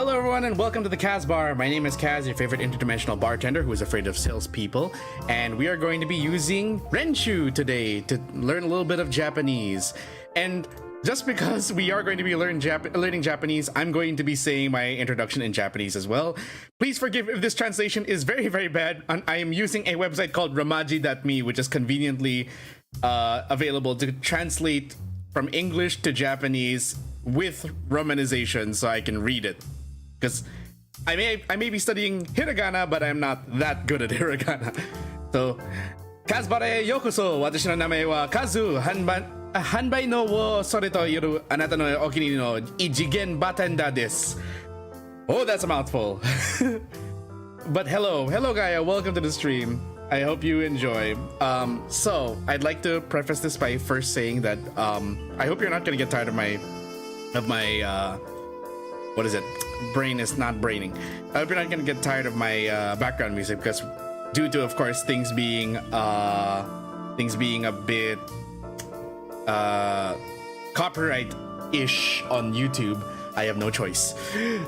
Hello everyone and welcome to the Kaz Bar. My name is Kaz, your favorite interdimensional bartender who is afraid of salespeople, and we are going to be using RENSHUU today to learn a little bit of Japanese. And just because we are going to be learning Japanese, I'm going to be saying my introduction in Japanese as well. Please forgive if this translation is very, very bad. I am using a website called ramaji.me, which is conveniently available to translate from English to Japanese with romanization so I can read it. Because I may be studying hiragana, but I'm not that good at hiragana. So, Kazbare yokoso. Watashi no namae wa Kazu. Hanbai no wo sore to yoru anata no okiniri no ijigen bartender desu. Oh, that's a mouthful. But hello Gaia, welcome to the stream. I hope you enjoy. So I'd like to preface this by first saying that I hope you're not gonna get tired of my what is it? Brain is not braining. I hope you're not gonna get tired of my background music, because due to, of course, things being a bit copyright-ish on YouTube, I have no choice.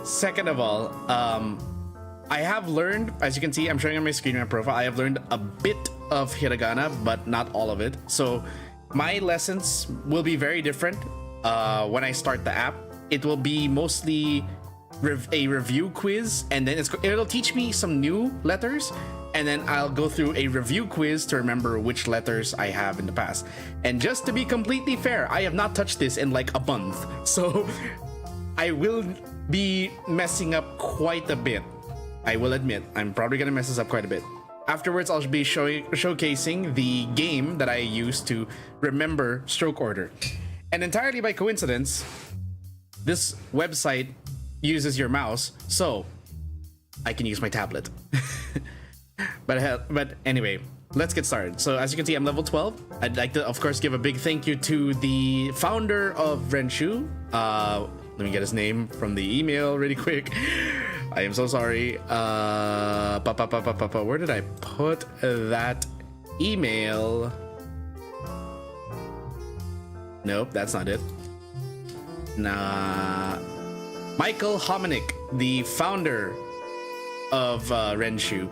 Second of all, I have learned, as you can see, I'm showing on my screen my profile, I have learned a bit of hiragana, but not all of it. So my lessons will be very different when I start the app. It will be mostly a review quiz, and then it'll teach me some new letters, and then I'll go through a review quiz to remember which letters I have in the past. And just to be completely fair, I have not touched this in like a month, so I will be messing up quite a bit. I will admit, I'm probably gonna mess this up quite a bit. Afterwards, I'll be showcasing the game that I use to remember stroke order. And entirely by coincidence, this website uses your mouse, so I can use my tablet. But anyway, let's get started. So as you can see, I'm level 12. I'd like to, of course, give a big thank you to the founder of RENSHUU. Let me get his name from the email really quick. I am so sorry. Where did I put that email? Nope, that's not it. Nah. Michael Hominick, the founder of RENSHUU.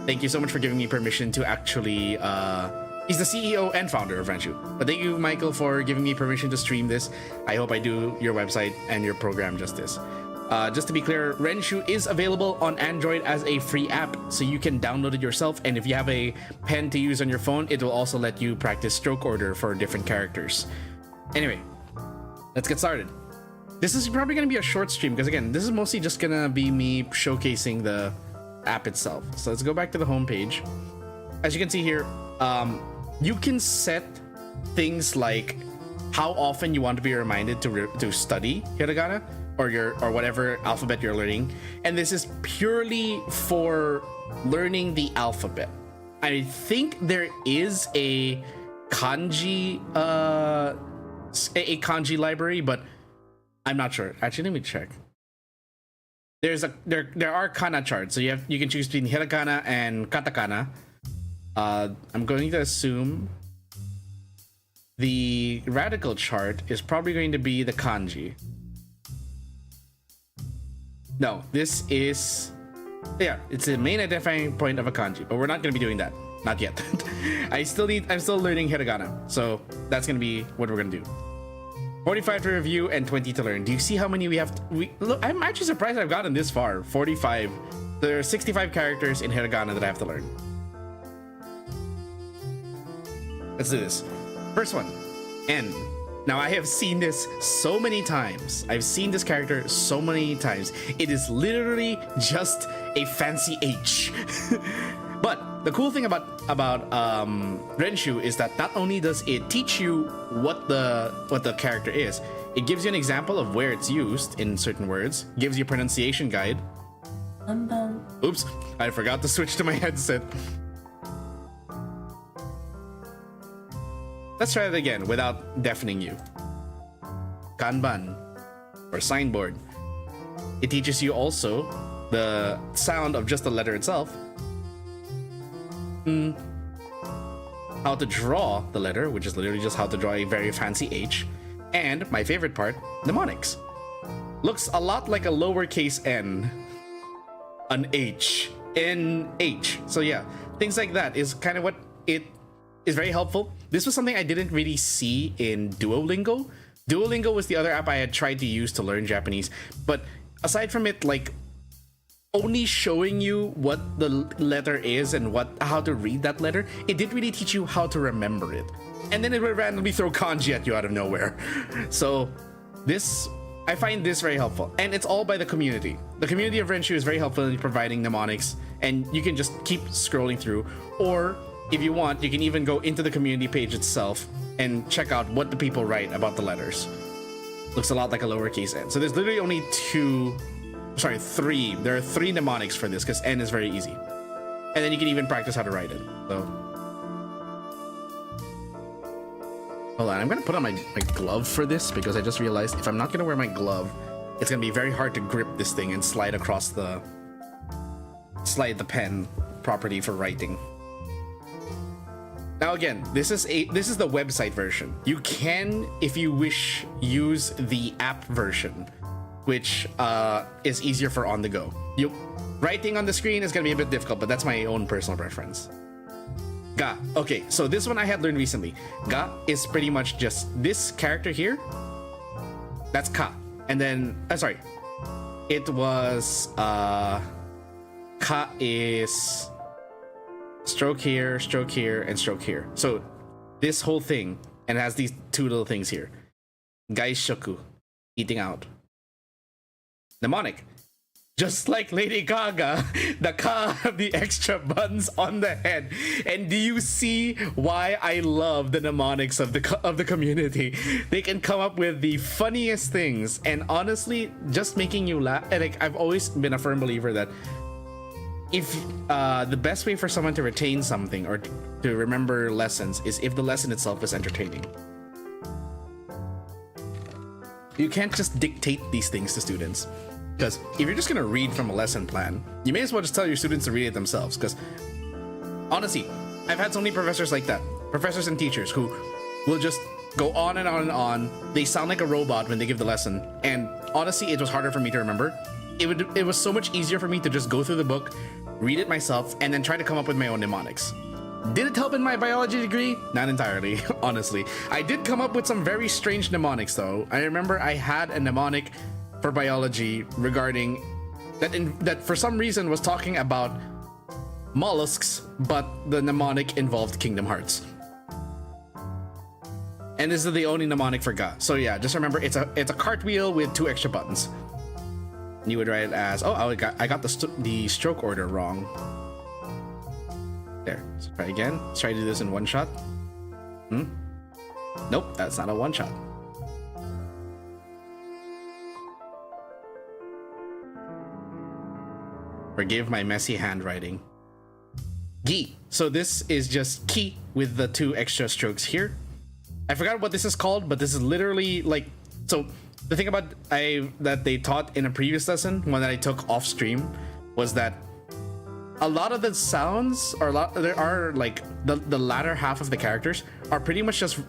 Thank you so much for giving me permission to actually... he's the CEO and founder of RENSHUU. But thank you, Michael, for giving me permission to stream this. I hope I do your website and your program justice. Just to be clear, RENSHUU is available on Android as a free app, so you can download it yourself. And if you have a pen to use on your phone, it will also let you practice stroke order for different characters. Anyway, let's get started. This is probably going to be a short stream because, again, this is mostly just going to be me showcasing the app itself. So let's go back to the home page. As you can see here, you can set things like how often you want to be reminded to study hiragana or whatever alphabet you're learning. And this is purely for learning the alphabet. I think there is a kanji library, but I'm not sure. Actually, let me check. There are kana charts, so you can choose between hiragana and katakana. I'm going to assume the radical chart is probably going to be the kanji. No, this is, yeah, it's the main identifying point of a kanji, but we're not going to be doing that. Not yet. I'm still learning hiragana, so that's going to be what we're going to do. 45 to review and 20 to learn. Do you see how many we have? Look, I'm actually surprised I've gotten this far. 45. There are 65 characters in hiragana that I have to learn. Let's do this. First one, N. Now, I have seen this so many times. I've seen this character so many times. It is literally just a fancy H. But the cool thing about RENSHUU is that not only does it teach you what the character is, it gives you an example of where it's used in certain words, gives you a pronunciation guide. Oops, I forgot to switch to my headset. Let's try it again without deafening you. Kanban, or signboard. It teaches you also the sound of just the letter itself. How to draw the letter, which is literally just how to draw a very fancy H. And my favorite part, mnemonics. looks a lot like a lowercase n, an h, nh. So yeah, things like that is kind of what it is very helpful. This was something I didn't really see in Duolingo. Duolingo was the other app I had tried to use to learn Japanese, but aside from it, like, only showing you what the letter is and how to read that letter, it didn't really teach you how to remember it. And then it would randomly throw kanji at you out of nowhere. So I find this very helpful, and it's all by the community. The community of RENSHUU is very helpful in providing mnemonics, and you can just keep scrolling through, or if you want, you can even go into the community page itself and check out what the people write about the letters. Looks a lot like a lowercase n. So there's literally only three. There are 3 mnemonics for this because n is very easy. And then you can even practice how to write it. So hold on, I'm gonna put on my glove for this because I just realized if I'm not gonna wear my glove, it's gonna be very hard to grip this thing and slide the pen properly for writing. Now again, this is the website version. You can, if you wish, use the app version, which is easier for on the go. Writing on the screen is gonna be a bit difficult, but that's my own personal preference. Ga. Okay, so this one I had learned recently. Ga is pretty much just this character here. That's ka. And then, sorry. It was, ka is stroke here, and stroke here. So this whole thing, and it has these 2 little things here. Gaishoku, eating out. Mnemonic. Just like Lady Gaga, the ka have the extra buttons on the head. And do you see why I love the mnemonics of the community? They can come up with the funniest things, and honestly, just making you laugh. And like, I've always been a firm believer that if the best way for someone to retain something or to remember lessons is if the lesson itself is entertaining. You can't just dictate these things to students. Because if you're just gonna read from a lesson plan, you may as well just tell your students to read it themselves. Because honestly, I've had so many professors like that. Professors and teachers who will just go on and on and on. They sound like a robot when they give the lesson. And honestly, it was harder for me to remember. It was so much easier for me to just go through the book, read it myself, and then try to come up with my own mnemonics. Did it help in my biology degree? Not entirely, honestly. I did come up with some very strange mnemonics though. I remember I had a mnemonic for biology regarding that for some reason was talking about mollusks, but the mnemonic involved Kingdom Hearts. And this is the only mnemonic for ga. So yeah, just remember it's a cartwheel with 2 extra buttons. And you would write it as, oh, I got the stroke order wrong. There, let's try again. Let's try to do this in one shot. Nope, that's not a one shot. Forgive my messy handwriting. Gi. So this is just ki with the 2 extra strokes here. I forgot what this is called, but this is literally like, so the thing about that they taught in a previous lesson, one that I took off stream, was that a lot of the sounds, there are like the latter half of the characters are pretty much just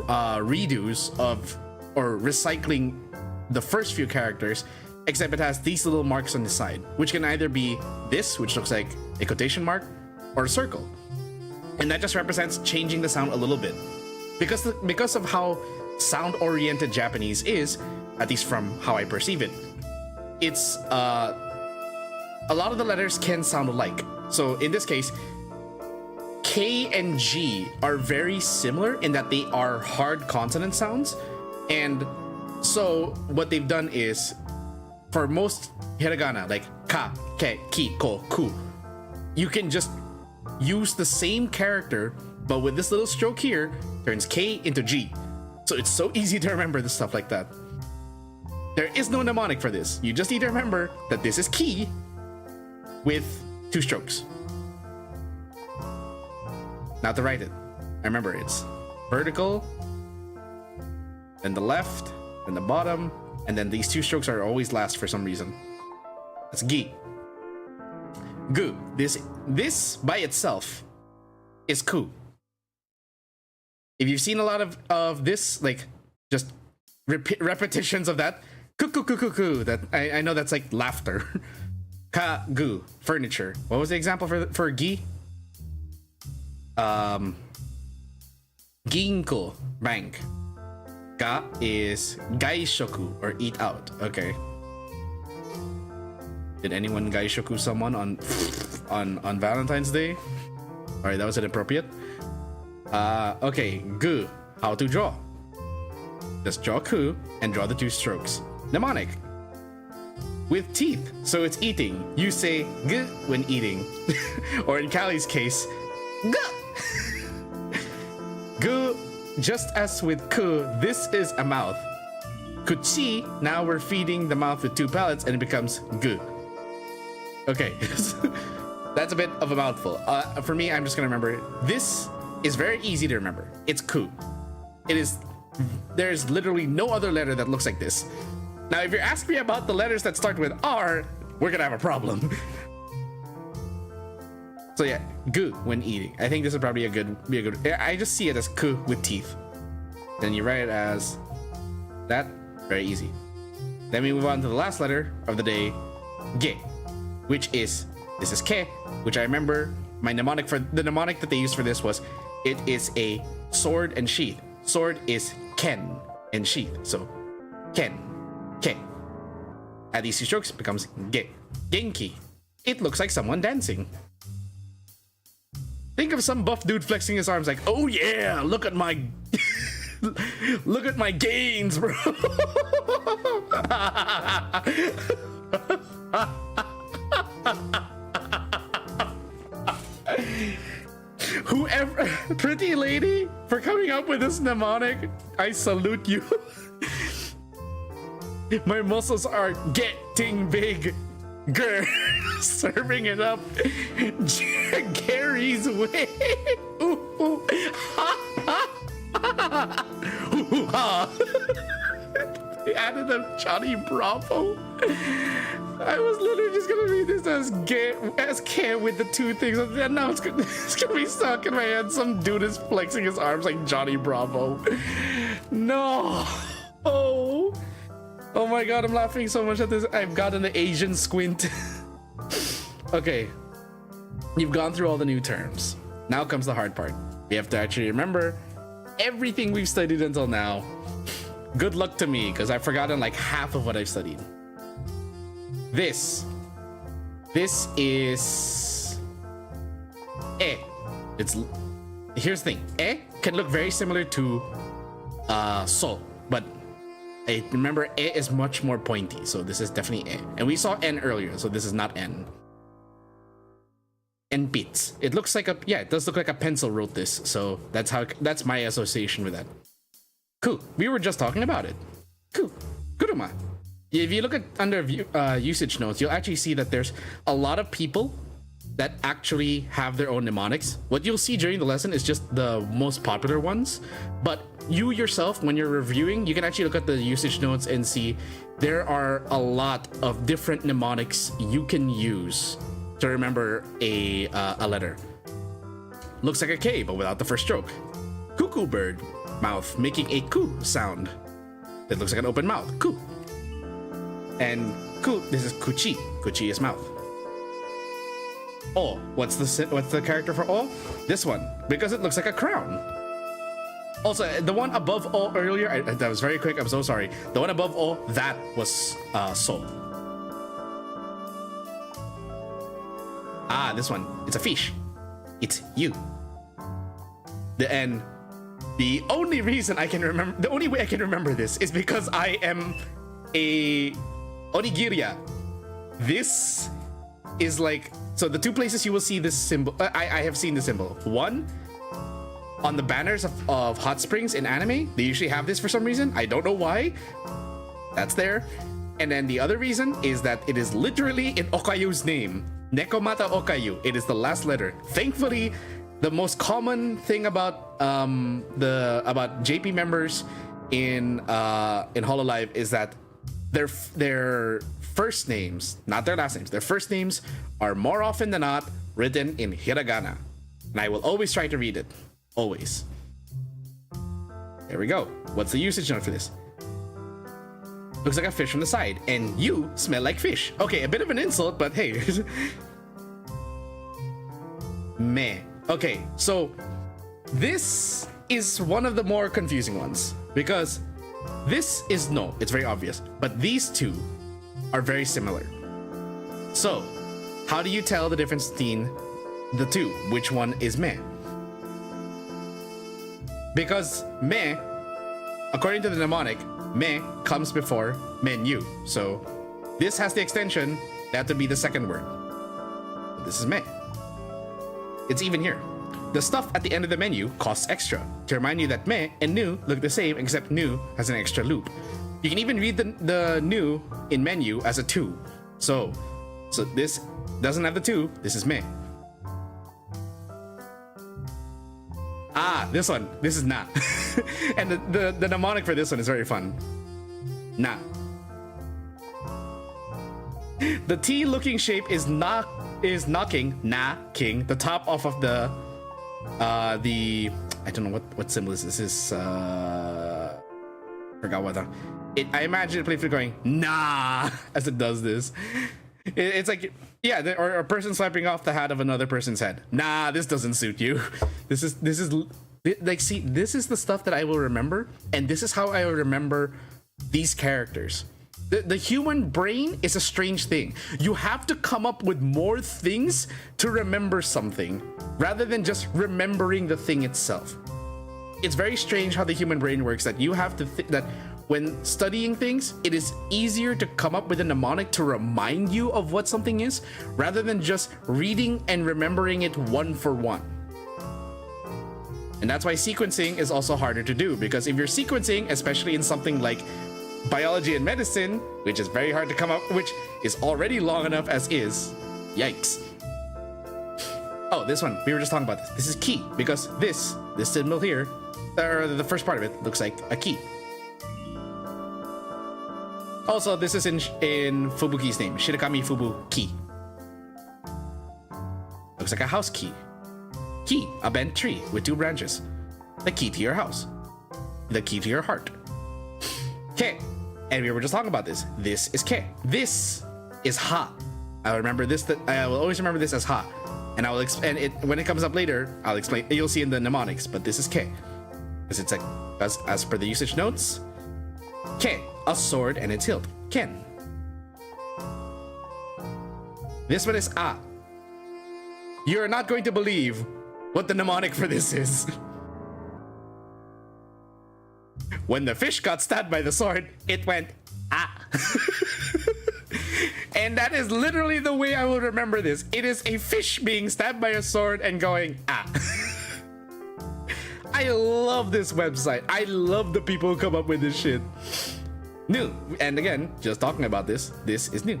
redos of or recycling the first few characters, except it has these little marks on the side, which can either be this, which looks like a quotation mark, or a circle, and that just represents changing the sound a little bit, because of how sound-oriented Japanese is, at least from how I perceive it. It's a lot of the letters can sound alike. So in this case, K and G are very similar in that they are hard consonant sounds, and so what they've done is, for most hiragana like ka, ke, ki, ko, ku, you can just use the same character, but with this little stroke here, turns K into G. So it's so easy to remember this stuff like that. There is no mnemonic for this. You just need to remember that this is ki with 2 strokes. Now to write it, I remember it's vertical, then the left, then the bottom, and then these 2 strokes are always last for some reason. That's gi. Gu. This by itself is ku. If you've seen a lot of this, like just repetitions of that, Kuku. That I know that's like laughter. Ka-gu, furniture. What was the example for gi? Ginko, bank. Ga is gaishoku, or eat out. Okay. Did anyone gaishoku someone on Valentine's Day? Alright, that was inappropriate. Okay, gu, how to draw. Just draw ku and draw the two strokes. Mnemonic. With teeth, so it's eating. You say g when eating. Or in Callie's case, g. Gu, just as with ku, this is a mouth. Kuchi, now we're feeding the mouth with two palates and it becomes gu. Okay, that's a bit of a mouthful. For me, I'm just gonna remember, this is very easy to remember. It's ku. It is, there's literally no other letter that looks like this. Now, if you're asking me about the letters that start with R, we're gonna have a problem. So yeah, gu when eating. I think this would probably be a good. I just see it as ku with teeth. Then you write it as that. Very easy. Then we move on to the last letter of the day, ge, which is, this is ke, which I remember my mnemonic for the mnemonic that they used for this was, it is a sword and sheath. Sword is ken and sheath. So ken, ke. Add these two strokes, becomes ge. Genki. It looks like someone dancing. Think of some buff dude flexing his arms like, oh yeah, look at my look at my gains, bro. Whoever, pretty lady, for coming up with this mnemonic, I salute you. My muscles are getting big. Grr, serving it up Gary's way. Ooh, ha, ha, ha. Ooh, ha. They added a Johnny Bravo. I was literally just gonna read this as K with the two things, and now it's gonna be stuck in my head. Some dude is flexing his arms like Johnny Bravo. No. Oh my god, I'm laughing so much at this. I've gotten the Asian squint. Okay. You've gone through all the new terms. Now comes the hard part. We have to actually remember everything we've studied until now. Good luck to me, because I've forgotten like half of what I've studied. This is it's, here's the thing. Can look very similar to so, but I remember is much more pointy, so this is definitely and we saw n earlier, so this is not n. And bits, it looks like it does look like a pencil wrote this, so that's my association with that. Cool, we were just talking about it. Cool, kuruma. If you look at under usage notes, you'll actually see that there's a lot of people that actually have their own mnemonics. What you'll see during the lesson is just the most popular ones, but you yourself, when you're reviewing, you can actually look at the usage notes and see there are a lot of different mnemonics you can use to remember a letter. Looks like a K, but without the first stroke. Cuckoo bird, mouth making a coo sound. That looks like an open mouth, coo. And ku, this is kuchi. Kuchi is mouth. Oh, what's the character for oh? This one, because it looks like a crown. Also, the one above O earlier, that was very quick, I'm so sorry. The one above O, that was so. Ah, this one, it's a fish. It's you. And the only reason I can remember, the only way I can remember this is because I am a onigiriya. This is like, so the two places you will see this symbol, I have seen the symbol. One, on the banners of hot springs in anime, they usually have this for some reason. I don't know why. That's there. And then the other reason is that it is literally in Okayu's name. Nekomata Okayu. It is the last letter. Thankfully, the most common thing about JP members in Hololive is that their first names, not their last names, their first names are more often than not written in hiragana. And I will always try to read it. Always. There we go. What's the usage note for this? looks like a fish from the side, and you smell like fish. Okay, a bit of an insult, but hey. Meh. Okay, so this is one of the more confusing ones because this is no, it's very obvious, but these two are very similar. So, how do you tell the difference between the two? Which one is meh? Because meh, according to the mnemonic, meh comes before menu. So this has the extension, that would be the second word. This is meh. It's even here. The stuff at the end of the menu costs extra, to remind you that meh and new look the same, except new has an extra loop. You can even read the new in menu as a 2. So this doesn't have the 2, this is meh. Ah, this one. This is na. And the mnemonic for this one is very fun. Na. The T-looking shape is knocking the top off of the I don't know what symbol is this. This is forgot what I imagine it playfully going nah as it does this. It's like, yeah, or a person swiping off the hat of another person's head. Nah, this doesn't suit you. This is like, see, this is the stuff that I will remember, and this is how I will remember these characters. The human brain is a strange thing. You have to come up with more things to remember something rather than just remembering the thing itself. It's very strange how the human brain works, that you have to that when studying things, it is easier to come up with a mnemonic to remind you of what something is rather than just reading and remembering it one for one. And that's why sequencing is also harder to do, because if you're sequencing, especially in something like biology and medicine, which is very hard to come up, which is already long enough as is, yikes. Oh, this one, we were just talking about this. This is key, because this symbol here, or the first part of it, looks like a key. Also, this is in Fubuki's name, Shirakami Fubuki. Looks like a house key. Key, a bent tree with 2 branches. The key to your house. The key to your heart. Ke, and we were just talking about this. This is ke. This is ha. I remember this. I will always remember this as ha, and I will explain it when it comes up later. I'll explain. You'll see in the mnemonics, but this is ke, because it's like as per the usage notes. Ke, a sword and its hilt. Ken. This one is a. You're not going to believe what the mnemonic for this is. When the fish got stabbed by the sword, it went ah. And that is literally the way I will remember this. It is a fish being stabbed by a sword and going ah. I love this website. I love the people who come up with this shit. New. And again, just talking about this is new.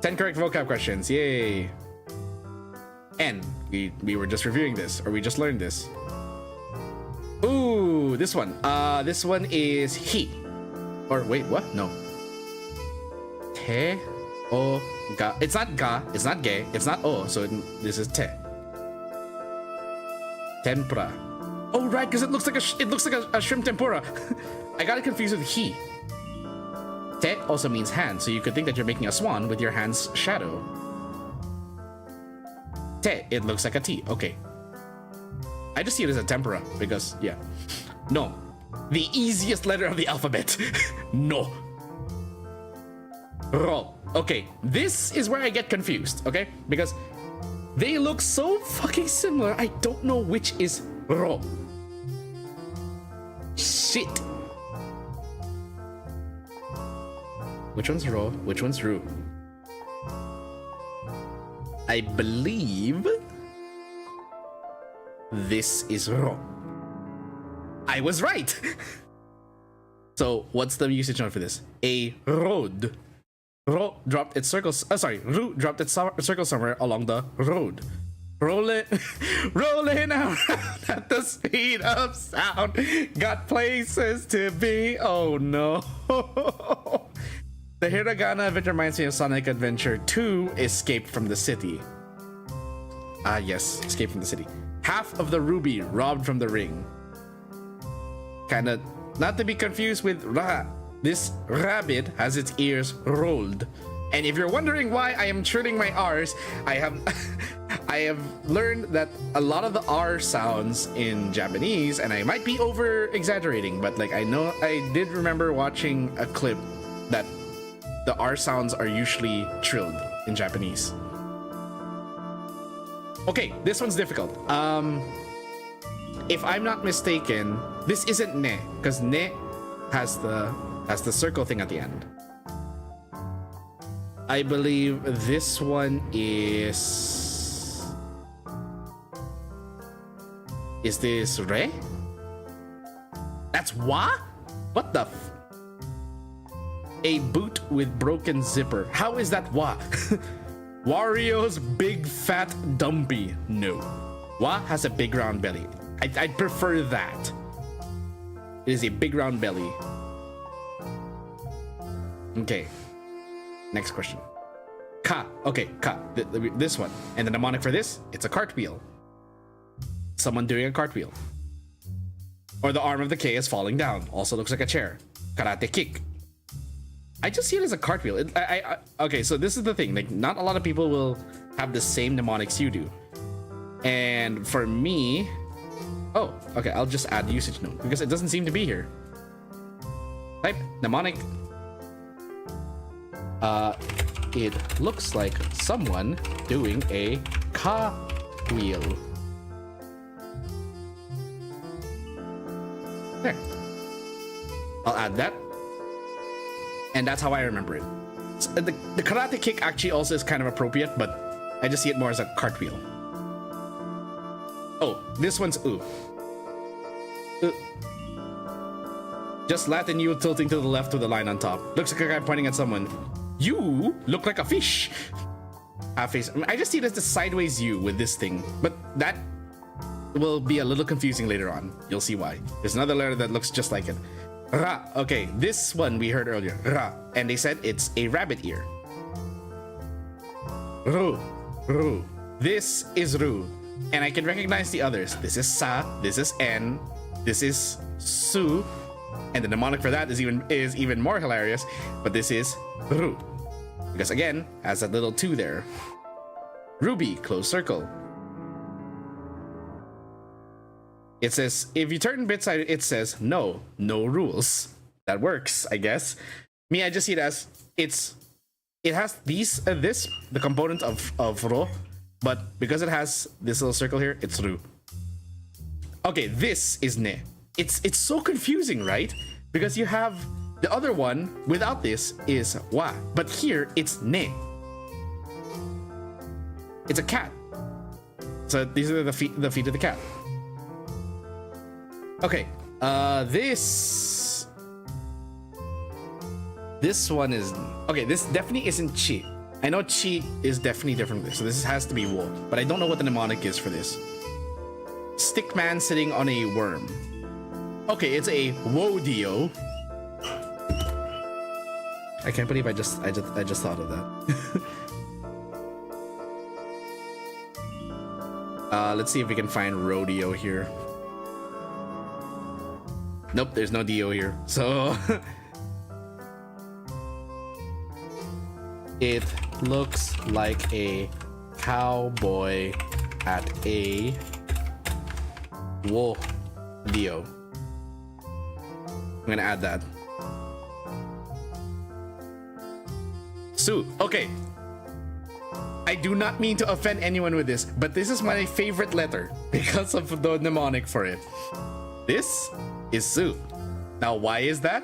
10 correct vocab questions. Yay. And we were just reviewing this, or we just learned this. Ooh, this one. This one is he. Or wait, what? No. Te o ga. It's not ga. It's not ge. It's not o. So this is te. Tempura. Oh right, because it looks like a shrimp tempura. I got it confused with he. Te also means hand, so you could think that you're making a swan with your hand's shadow. Te, it looks like a T. Okay. I just see it as a tempura because, yeah. No. The easiest letter of the alphabet. No. Ro. Okay, this is where I get confused, okay? Because they look so fucking similar, I don't know which is ro. Shit. Which one's ro? Which one's ru? I believe this is ro. I was right. So what's the usage note for this? A road. Ro dropped its circles. Ru dropped its circle somewhere along the road. Rolling around at the speed of sound. Got places to be. Oh no. The hiragana of it reminds me of Sonic Adventure 2, Escape from the City. Ah yes, Escape from the City. Half of the ruby robbed from the ring. Kinda, not to be confused with ra. this rabbit has its ears rolled. And if you're wondering why I am trilling my R's, I have I have learned that a lot of the R sounds in Japanese, and I might be over exaggerating, but like I know I did remember watching a clip that the R sounds are usually trilled in Japanese. Okay, this one's difficult. If I'm not mistaken, this isn't ne, because ne has the circle thing at the end. I believe this one is this re? That's wa? What the f? A boot with broken zipper. How is that wa? Wario's big fat dumpy. No. Wa has a big round belly. I'd prefer that. It is a big round belly. Okay. Next question. Ka. Okay, ka. This one. And the mnemonic for this, it's a cartwheel. Someone doing a cartwheel. Or the arm of the K is falling down. Also looks like a chair. Karate kick. I just see it as a cartwheel. Okay, so this is the thing. Like, not a lot of people will have the same mnemonics you do. And for me... Oh, okay, I'll just add usage note because it doesn't seem to be here. Type mnemonic. It looks like someone doing a cartwheel. There. I'll add that. And that's how I remember it. So the karate kick actually also is kind of appropriate, but I just see it more as a cartwheel. Oh, this one's ooh. Just Latin you tilting to the left with a line on top. Looks like a guy pointing at someone. You look like a fish. Half face. I just see it as the sideways U with this thing, but that will be a little confusing later on. You'll see why. There's another letter that looks just like it. Ra. Okay, this one we heard earlier. Ra. And they said it's a rabbit ear. Ru. Ru. This is Ru. And I can recognize the others. This is Sa. This is N. This is Su. And the mnemonic for that is even more hilarious. But this is Ru. Because again, has that little 2 there. Ruby, close circle. It says, if you turn bit side, it says no rules. That works, I guess. Me, I just see it as it has the component of ro, but because it has this little circle here, it's ru. Okay, this is ne. It's so confusing, right? Because you have the other one without this is wa, but here it's ne. It's a cat. So these are the feet of the cat. Okay, this one is okay. This definitely isn't chi. I know chi is definitely different from this, so this has to be wo. But I don't know what the mnemonic is for this. Stick man sitting on a worm. Okay, it's a wodio. I can't believe I just thought of that. Let's see if we can find rodeo here. Nope, there's no Dio here. So it looks like a cowboy at a Dio. I'm gonna add that. Su. Okay. I do not mean to offend anyone with this, but this is my favorite letter because of the mnemonic for it. This is Su. Now, why is that?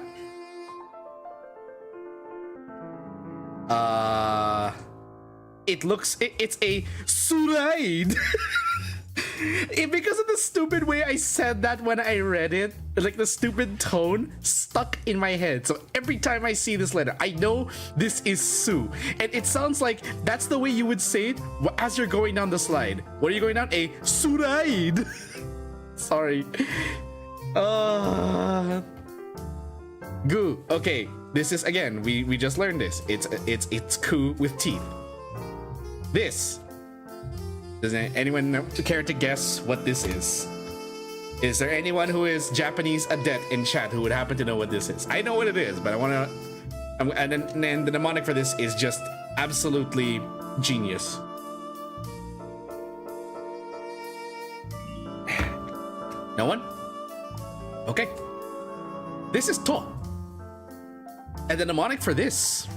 It's a Suraid. Because of the stupid way I said that when I read it, like the stupid tone stuck in my head. So every time I see this letter, I know this is Su. And it sounds like that's the way you would say it as you're going down the slide. What are you going down? A Suraid. Sorry. Gu. Okay, this is again. We just learned this. It's ku with teeth. This. Does anyone care to guess what this is? Is there anyone who is Japanese adept in chat who would happen to know what this is? I know what it is, but I want to... And then the mnemonic for this is just absolutely genius. No one? Okay. This is to. And the mnemonic for this: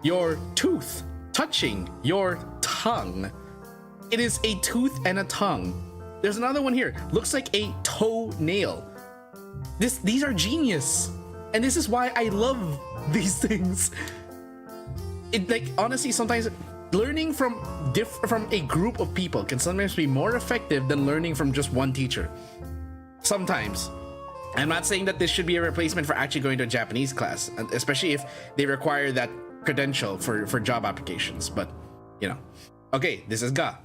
your tooth touching your tongue. It is a tooth and a tongue. There's another one here. Looks like a toenail. These are genius. And this is why I love these things. It, like, honestly, sometimes learning from a group of people can sometimes be more effective than learning from just one teacher. Sometimes. I'm not saying that this should be a replacement for actually going to a Japanese class, especially if they require that credential for job applications, but you know. Okay, this is ga.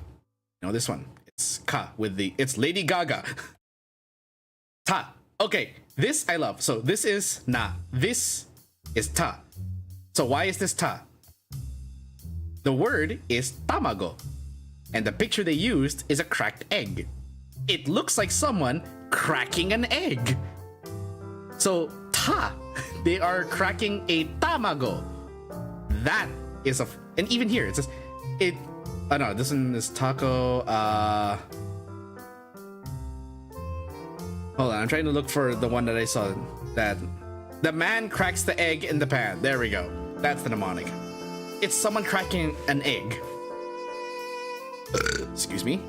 You know this one. It's ka with it's Lady Gaga. Ta. Okay, this I love. So this is na. This is ta. So why is this ta? The word is tamago, and the picture they used is a cracked egg. It looks like someone cracking an egg. So ta, they are cracking a tamago. That is and even here it says it. Oh no, this one is taco. Hold on, I'm trying to look for the one that I saw. That the man cracks the egg in the pan. There we go. That's the mnemonic. It's someone cracking an egg. Excuse me.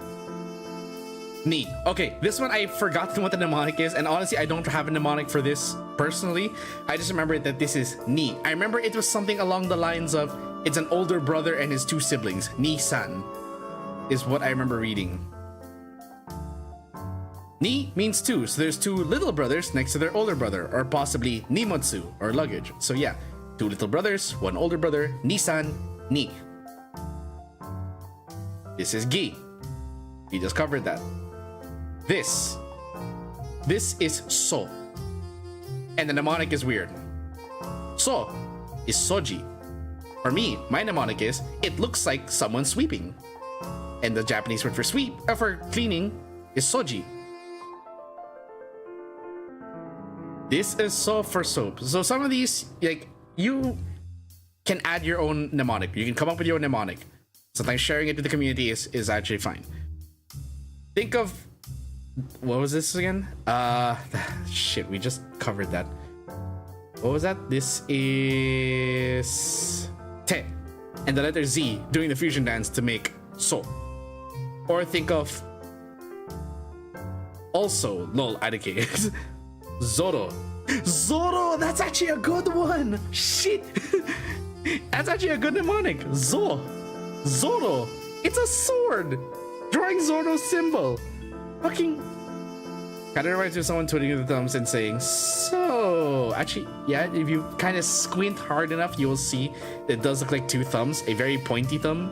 Ni. Okay, this one I forgot what the mnemonic is, and honestly, I don't have a mnemonic for this personally. I just remember that this is ni. I remember it was something along the lines of it's an older brother and his two siblings. Ni-san is what I remember reading. Ni means two, so there's two little brothers next to their older brother, or possibly nimotsu, or luggage. So yeah, two little brothers, one older brother, Ni-san, ni. This is gi. We just covered that. This is so. And the mnemonic is weird. So is soji. For me, my mnemonic is, it looks like someone sweeping. And the Japanese word for for cleaning is soji. This is so for soap. So some of these, like, you can add your own mnemonic. You can come up with your own mnemonic. Sometimes sharing it to the community is actually fine. Think of, what was this again? Shit, we just covered that. What was that? This is te, and the letter Z doing the fusion dance to make so. Or think of also lol adike. Zoro. Zoro, that's actually a good one. Shit. That's actually a good mnemonic. Zoro. It's a sword. Drawing Zoro's symbol. Fucking kind of reminds me of someone twiddling the thumbs and saying, so actually, yeah, if you kind of squint hard enough, you will see it does look like two thumbs, a very pointy thumb.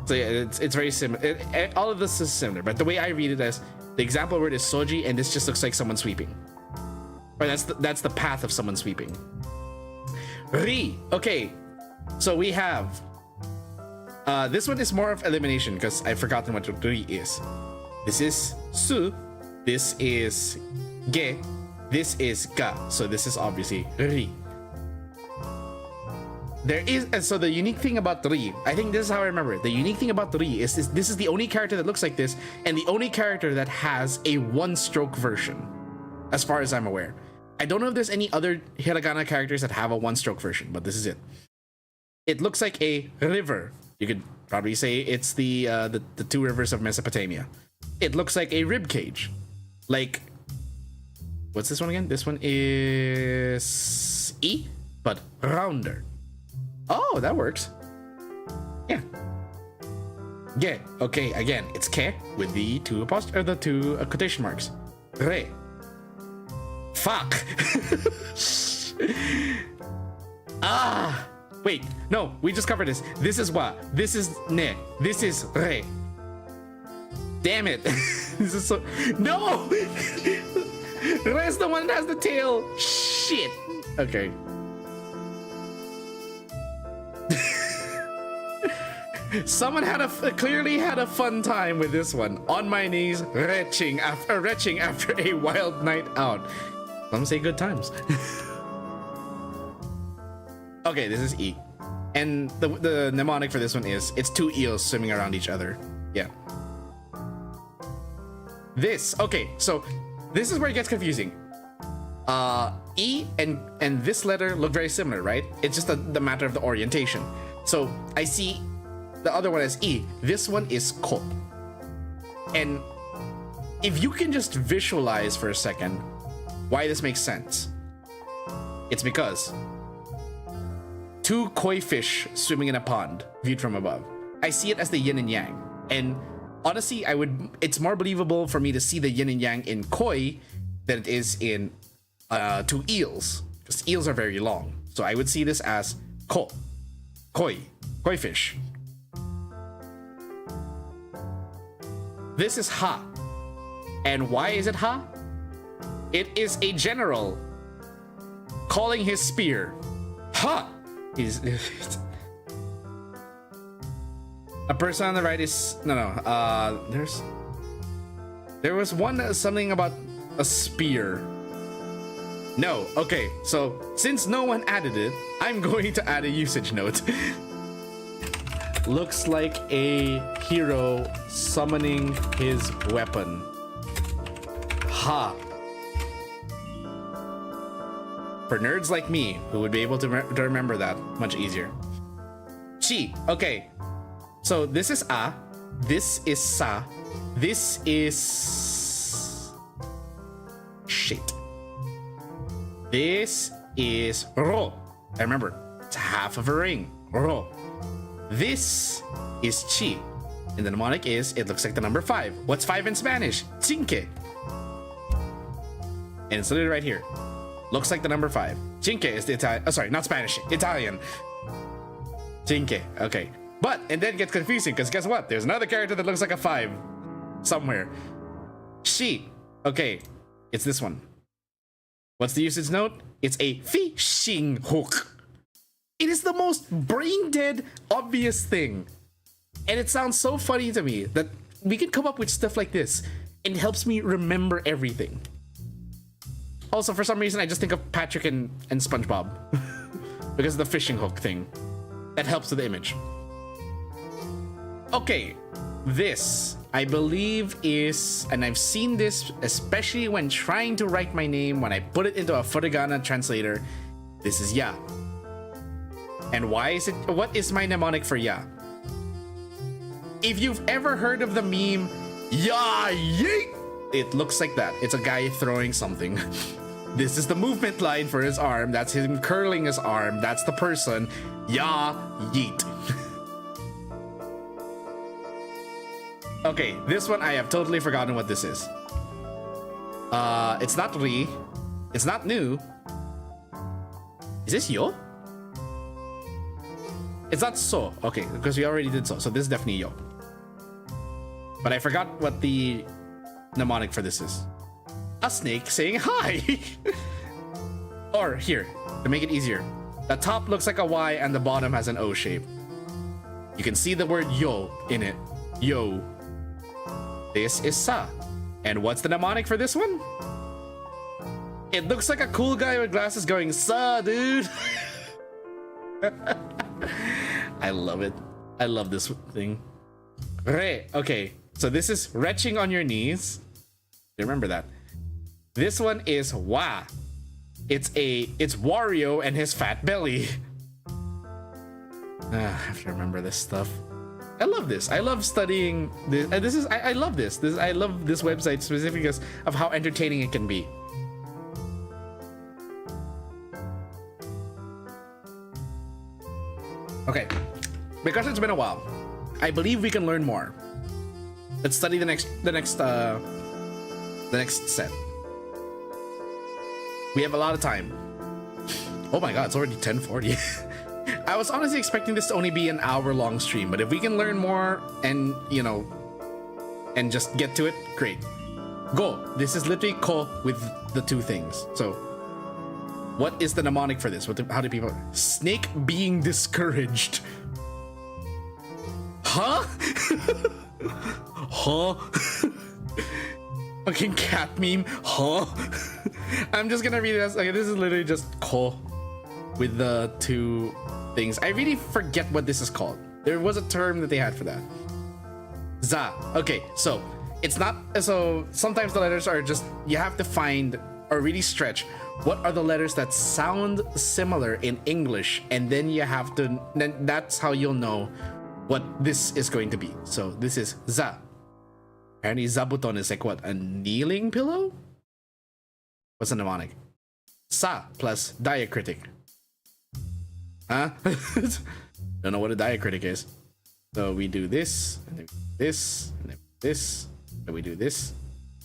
So yeah, it's very similar. All of this is similar, but the way I read it as the example word is soji, and this just looks like someone sweeping. Or that's the path of someone sweeping. Ri. Okay, so we have this one is more of elimination because I've forgotten what ri is. This is su. This is ge. This is ga. So this is obviously ri. There is, and so the unique thing about Ri, I think this is how I remember it. The unique thing about Ri is this is the only character that looks like this, and the only character that has a one-stroke version, as far as I'm aware. I don't know if there's any other hiragana characters that have a one-stroke version, but this is it. It looks like a river. You could probably say it's the two rivers of Mesopotamia. It looks like a rib cage. Like, what's this one again? This one is E, but rounder. Oh, that works. Yeah. Ge. Okay, again, it's ke with the two quotation marks. Re. Fuck. Wait, no, we just covered this. This is wa. This is ne. This is re. Damn it. This is so. No! Re is the one that has the tail. Shit. Okay. Someone clearly had a fun time with this one. On my knees, retching after a wild night out. Some say good times. Okay, this is E. And the mnemonic for this one is, it's two eels swimming around each other. Yeah. Okay, so this is where it gets confusing. E and this letter look very similar, right? It's just the matter of the orientation. So I see the other one as E. This one is ko. And if you can just visualize for a second why this makes sense, it's because two koi fish swimming in a pond viewed from above. I see it as the yin and yang. And honestly, it's more believable for me to see the yin and yang in koi than it is in two eels, because eels are very long. So I would see this as koi fish. This is ha. And why is it ha? It is a general calling his spear ha. A person on the right is there was something about a spear. No, okay, so since no one added it, I'm going to add a usage note. Looks like a hero summoning his weapon. Ha. For nerds like me, who would be able to remember that much easier. Chi, okay. So this is a, this is sa, this is... shit. This is ro. I remember, it's half of a ring. Ro. This is chi. And the mnemonic is, it looks like the number 5. What's 5 in Spanish? Cinque. And it's literally right here. Looks like the number 5. Cinque is the Italian. Oh, sorry, not Spanish. Italian. Cinque. Okay. But, and then it gets confusing because guess what? There's another character that looks like a 5 somewhere. She. Okay. It's this one. What's the usage note? It's a fishing hook. It is the most brain dead, obvious thing. And it sounds so funny to me that we can come up with stuff like this and it helps me remember everything. Also, for some reason, I just think of Patrick and SpongeBob because of the fishing hook thing. That helps with the image. Okay, this, I believe is, and I've seen this especially when trying to write my name, when I put it into a furigana translator, this is ya. And why is it, what is my mnemonic for ya? If you've ever heard of the meme, ya yeet, it looks like that. It's a guy throwing something. This is the movement line for his arm. That's him curling his arm. That's the person. Ya yeet. Okay, this one I have totally forgotten what this is. It's not ri. It's not new. Is this yo? It's not so. Okay, because we already did so. So this is definitely yo. But I forgot what the mnemonic for this is. A snake saying hi. Or here, to make it easier. The top looks like a Y and the bottom has an O shape. You can see the word yo in it. Yo. This is sa. And what's the mnemonic for this one? It looks like a cool guy with glasses going, sa, dude. I love it. I love this thing. Re. Okay, so this is retching on your knees. Remember that. This one is wa. It's Wario and his fat belly. I have to remember this stuff. I love this. I love studying this. I love this. I love this website specifically because of how entertaining it can be. Okay, because it's been a while, I believe we can learn more. Let's study the next set. We have a lot of time. Oh my god, it's already 10:40. I was honestly expecting this to only be an hour-long stream, but if we can learn more and, you know, and just get to it, great. Go. This is literally ko with the two things. So, what is the mnemonic for this? How do people... Snake being discouraged. Huh? Huh? Fucking cat meme. Huh? I'm just gonna read it as, okay, this is literally just ko with the two things. I really forget what this is called. There was a term that they had for that. Za. Okay, so it's not, so sometimes the letters are just, you have to find or really stretch what are the letters that sound similar in English, and then you have to, then that's how you'll know what this is going to be. So this is za. Apparently zabuton is like what, a kneeling pillow? What's a mnemonic? Sa plus diacritic. Huh? Don't know what a diacritic is. So we do this, and then this, and then this, and we do this,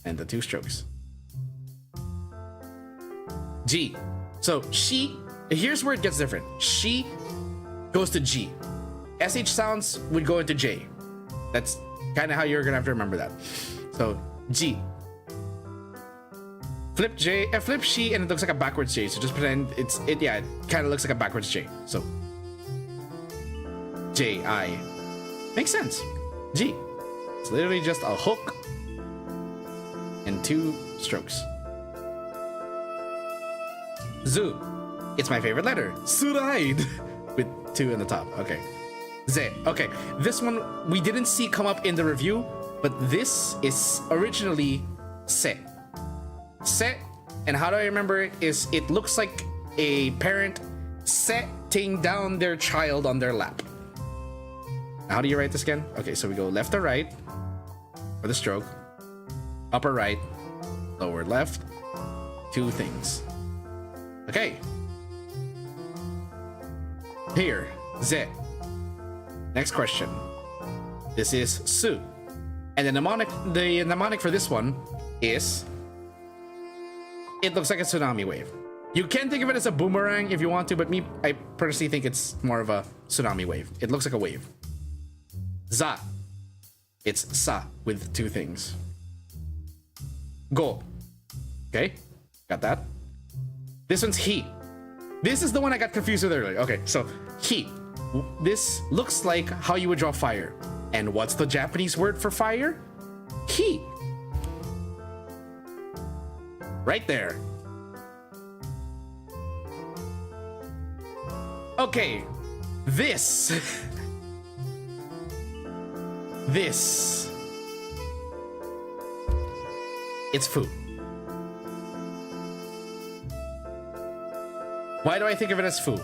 and the two strokes. G. So she, here's where it gets different. She goes to G. SH sounds would go into J. That's kind of how you're gonna have to remember that. So G. Flip J, flip she, and it looks like a backwards J. So just pretend yeah, it kind of looks like a backwards J. So J, I. Makes sense. G. It's literally just a hook and two strokes. Zu. It's my favorite letter. Suraid. With two in the top. Okay. Z. Okay. This one we didn't see come up in the review, but this is originally se. Se. And how do I remember it is it looks like a parent setting down their child on their lap. How do you write this again? Okay, so we go left to right for the stroke, upper right, lower left, two things. Okay. Here, Z. Next question. This is Su. And the mnemonic for this one is, it looks like a tsunami wave. You can think of it as a boomerang if you want to, but me, I personally think it's more of a tsunami wave. It looks like a wave. Za. It's sa with two things. Go. Okay, got that. This one's he. This is the one I got confused with earlier. Okay, so he. This looks like how you would draw fire. And what's the Japanese word for fire? He. Right there. Okay, this. This. It's fu. Why do I think of it as fu?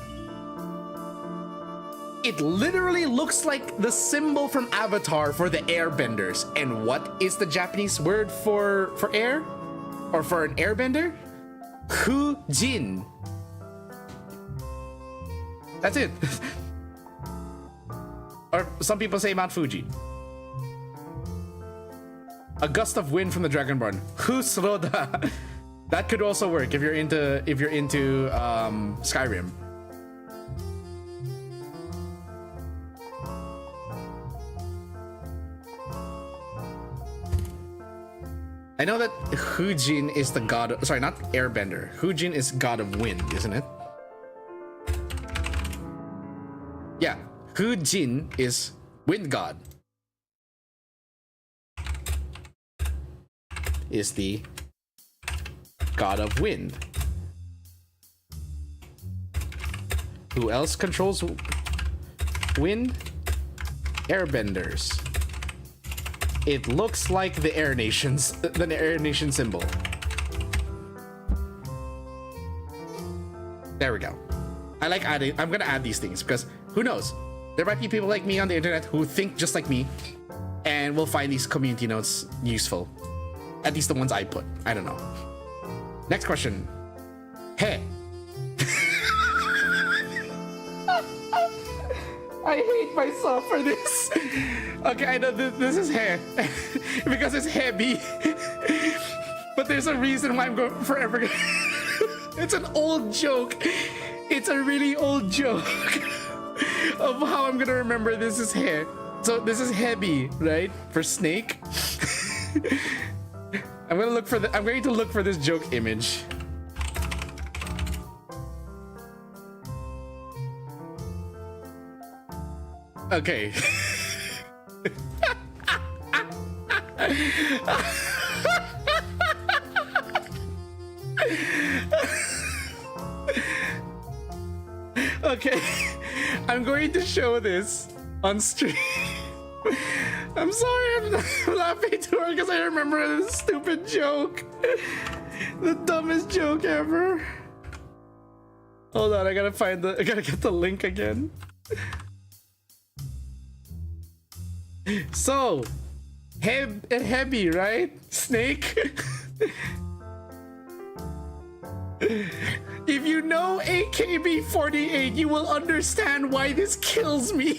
It literally looks like the symbol from Avatar for the airbenders. And what is the Japanese word for air? Or for an airbender? Fujin. That's it. Or some people say Mount Fuji. A gust of wind from the Dragonborn. Husroda. That could also work if you're into Skyrim. I know that Hujin is the god of, sorry, not airbender. Hujin is god of wind, isn't it? Yeah, Hujin is wind god. Is the god of wind. Who else controls wind? Airbenders. It looks like the Air Nations, the Air Nation symbol. There we go. I like adding, I'm gonna add these things because who knows? There might be people like me on the internet who think just like me and will find these community notes useful. At least the ones I put. I don't know. Next question. Hey. I hate myself for this. Okay, I know this is hair because it's heavy. But there's a reason why I'm going forever. It's an old joke. It's a really old joke of how I'm gonna remember this is hair. So this is heavy, right? For snake. I'm going to look for this joke image. Okay. Okay, I'm going to show this on stream. I'm sorry, I'm laughing too hard because I remember this stupid joke. The dumbest joke ever. Hold on, I gotta get the link again. So, heavy, right? Snake. If you know AKB48, you will understand why this kills me.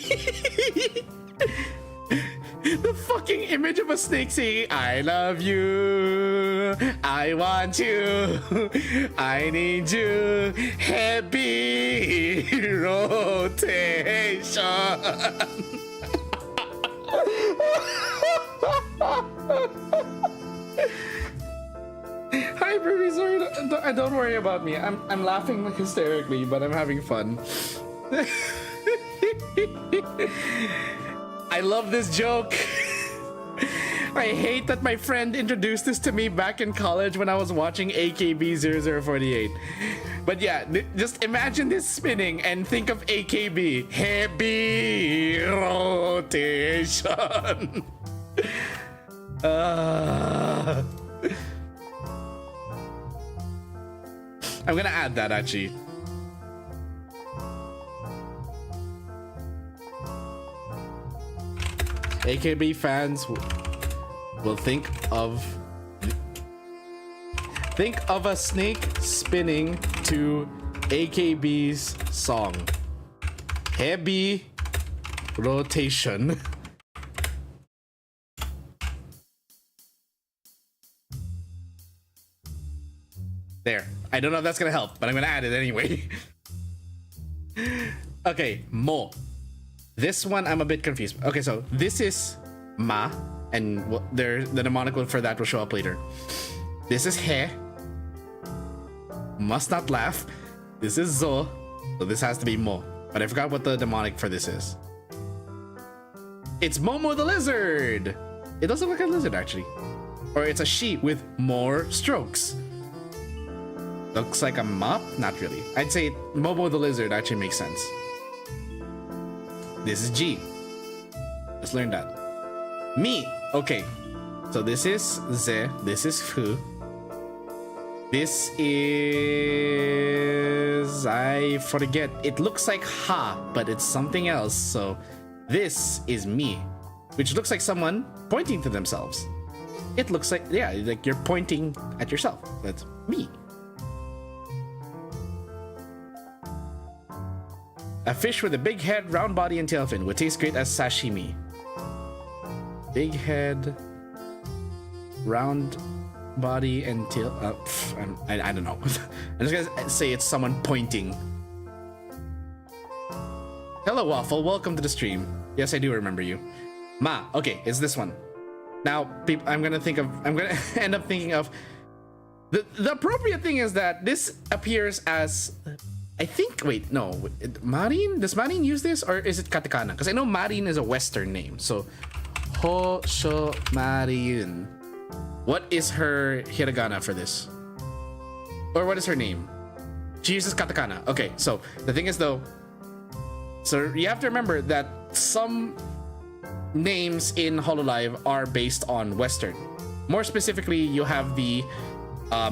The fucking image of a snake saying, I love you, I want you, I need you, heavy rotation. Hi, Ruby. Sorry, don't worry about me. I'm laughing hysterically, but I'm having fun. I love this joke. I hate that my friend introduced this to me back in college when I was watching AKB 0048. But yeah, just imagine this spinning and think of AKB. Heavy rotation. I'm gonna add that actually. AKB fans will think of a snake spinning to AKB's song. Heavy rotation. There. I don't know if that's gonna help, but I'm gonna add it anyway. Okay, mo. This one I'm a bit confused. Okay, so this is ma, and the mnemonic word for that will show up later. This is he. Must not laugh. This is zo, so this has to be mo. But I forgot what the mnemonic for this is. It's Momo the lizard. It doesn't look like a lizard actually, or it's a sheep with more strokes. Looks like a mop? Not really. I'd say Momo the lizard actually makes sense. This is G. Let's learn that. Me. Okay. So this is ze. This is fu. This is... I forget. It looks like ha, but it's something else. So this is me, which looks like someone pointing to themselves. It looks like, yeah, like you're pointing at yourself. That's me. A fish with a big head, round body, and tail fin would taste great as sashimi. Big head, round body, and tail. I don't know. I'm just gonna say it's someone pointing. Hello, Waffle. Welcome to the stream. Yes, I do remember you. Ma. Okay, it's this one. Now, I'm gonna end up thinking of the appropriate thing is that this appears as. I think, wait, no, Marin? Does Marin use this or is it katakana? Because I know Marin is a Western name. So, Hosho Marin. What is her hiragana for this? Or what is her name? She uses katakana. Okay, so the thing is though, so you have to remember that some names in Hololive are based on Western. More specifically, you have the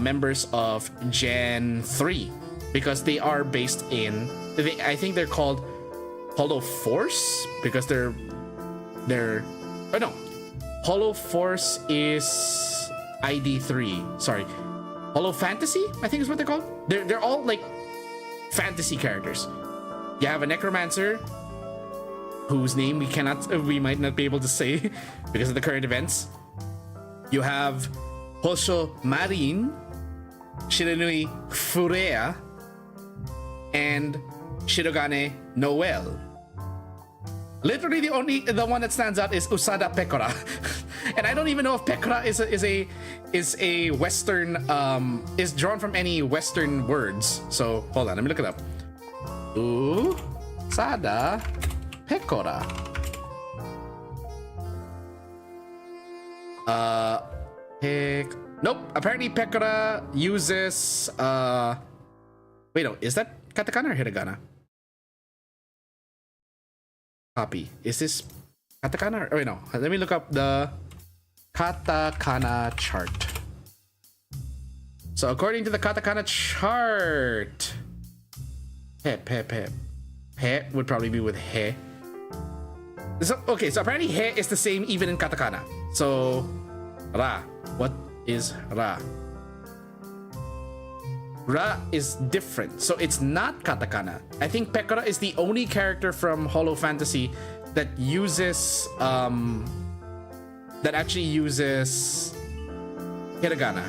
members of Gen 3. Because they are based in, I think they're called Holo Force because they're oh no, Holo Force is ID3. Sorry, Holo Fantasy I think is what they're called. They're all like fantasy characters. You have a necromancer whose name we might not be able to say because of the current events. You have Hosho Marin, Shiranui Furea, and Shirogane Noel. Literally the one that stands out is Usada Pekora. And I don't even know if Pekora is a Western is drawn from any Western words. So hold on, let me look it up. Usada Pekora. Nope. Apparently pekara uses wait, no, is that katakana or hiragana? Copy. Is this katakana or wait, no. Let me look up the katakana chart. So according to the katakana chart, he would probably be with he. So, okay, so apparently he is the same even in katakana. So ra, what is ra? Ra is different, so it's not katakana. I think pekara is the only character from Hollow Fantasy that uses that actually uses hiragana.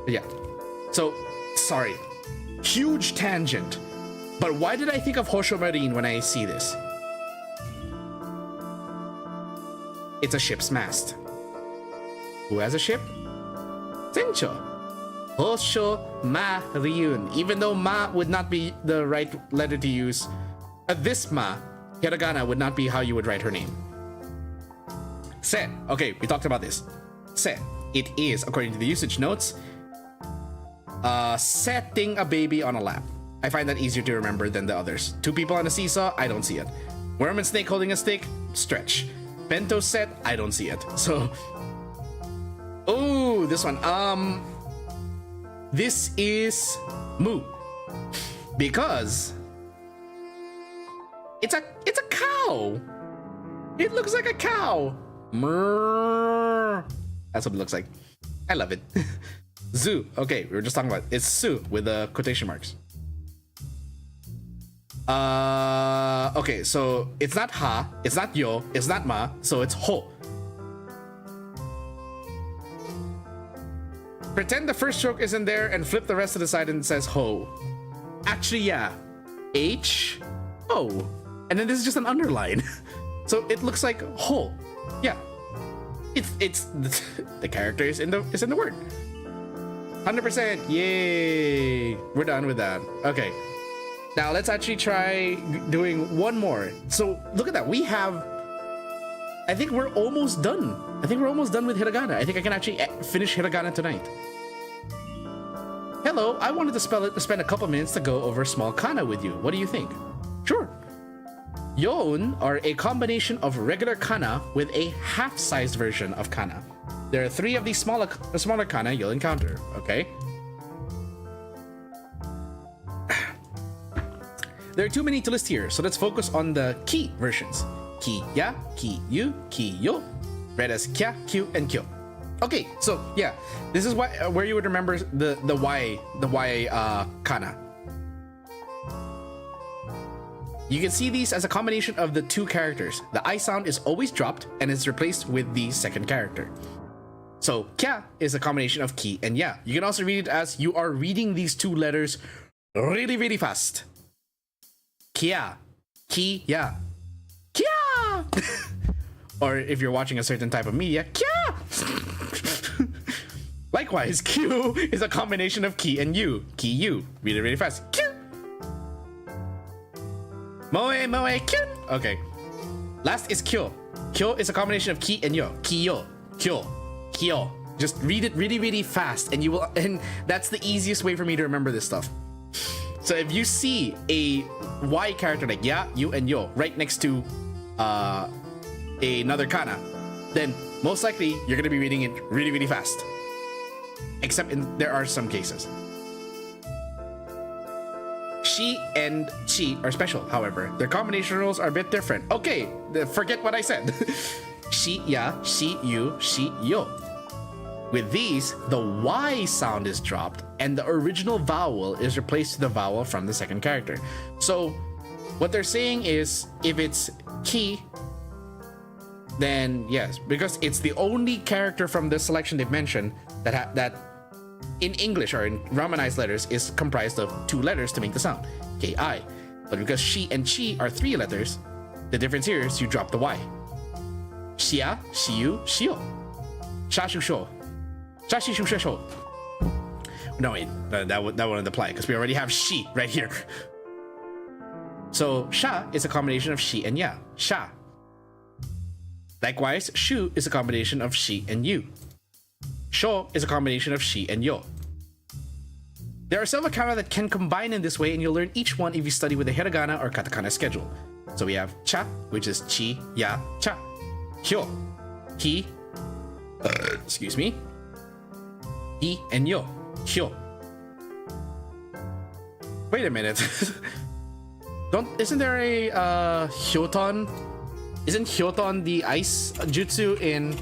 Yeah. So sorry, huge tangent. But why did I think of Hosho Marine when I see this? It's a ship's mast. Who has a ship? Sencho. Hosho Marine. Even though ma would not be the right letter to use, this ma, hiragana, would not be how you would write her name. Se. Okay, we talked about this. Se. It is, according to the usage notes, setting a baby on a lap. I find that easier to remember than the others. Two people on a seesaw, I don't see it. Worm and snake holding a stick, stretch. Bento set, I don't see it. So, oh, this one. This is moo, because it's a cow. It looks like a cow. Mrrr. That's what it looks like. I love it. Zoo. Okay, we were just talking about it. It's Su with the quotation marks. Okay, so it's not ha, it's not yo, it's not ma, so it's ho. Pretend the first stroke isn't there and flip the rest to the side and it says ho. Actually, yeah. H, O. And then this is just an underline. So it looks like ho. Yeah. It's the character is in the word. 100%. Yay. We're done with that. Okay. Now let's actually try doing one more. So look at that. We have, I think we're almost done. I think we're almost done with hiragana. I think I can actually finish hiragana tonight. Hello, I wanted to spend a couple minutes to go over small kana with you. What do you think? Sure. Youn are a combination of regular kana with a half-sized version of kana. There are 3 of these smaller kana you'll encounter, okay? There are too many to list here, so let's focus on the ki versions. Ki ya, ki yu, ki yo, read as kya, kyu, and kyo. Okay, so yeah, this is where you would remember the y kana. You can see these as a combination of the 2 characters. The I sound is always dropped and is replaced with the second character. So kya is a combination of ki and ya. You can also read it as you are reading these 2 letters really, really fast. Kia, ki, ya, kia. Or if you're watching a certain type of media, kia. Likewise, Q is a combination of ki and yu. Ki, yu. Read it really fast. Q. Moe, moe, Q. Okay. Last is kyo. Kyo is a combination of ki and yo. Kiyo, kyo, kyo. Just read it really, really fast, and you will. And that's the easiest way for me to remember this stuff. So if you see a Y character like ya, you, and yo right next to another kana, then most likely you're gonna be reading it really, really fast. Except there are some cases. Shi and chi are special, however. Their combination rules are a bit different. Okay, forget what I said. Shi ya, shi you, shi yo. With these, the Y sound is dropped and the original vowel is replaced with the vowel from the second character. So what they're saying is if it's ki, then yes, because it's the only character from this selection they've mentioned that in English or in Romanized letters is comprised of 2 letters to make the sound, K-I. But because shi and chi are 3 letters, the difference here is you drop the Y. Xia, xiu, xio. Sha, shu, sho. Sha, shi, shu, sho. No, wait, that wouldn't apply because we already have shi right here. So sha is a combination of shi and ya. Sha. Likewise, shu is a combination of she and you. Sho is a combination of she and yo. There are several kana that can combine in this way, and you'll learn each one if you study with the hiragana or katakana schedule. So we have cha, which is chi, ya, cha. Hyo, hi, excuse me, hi and yo, hyo. Wait a minute. Isn't there a hyoton? Isn't hyoton the ice jutsu in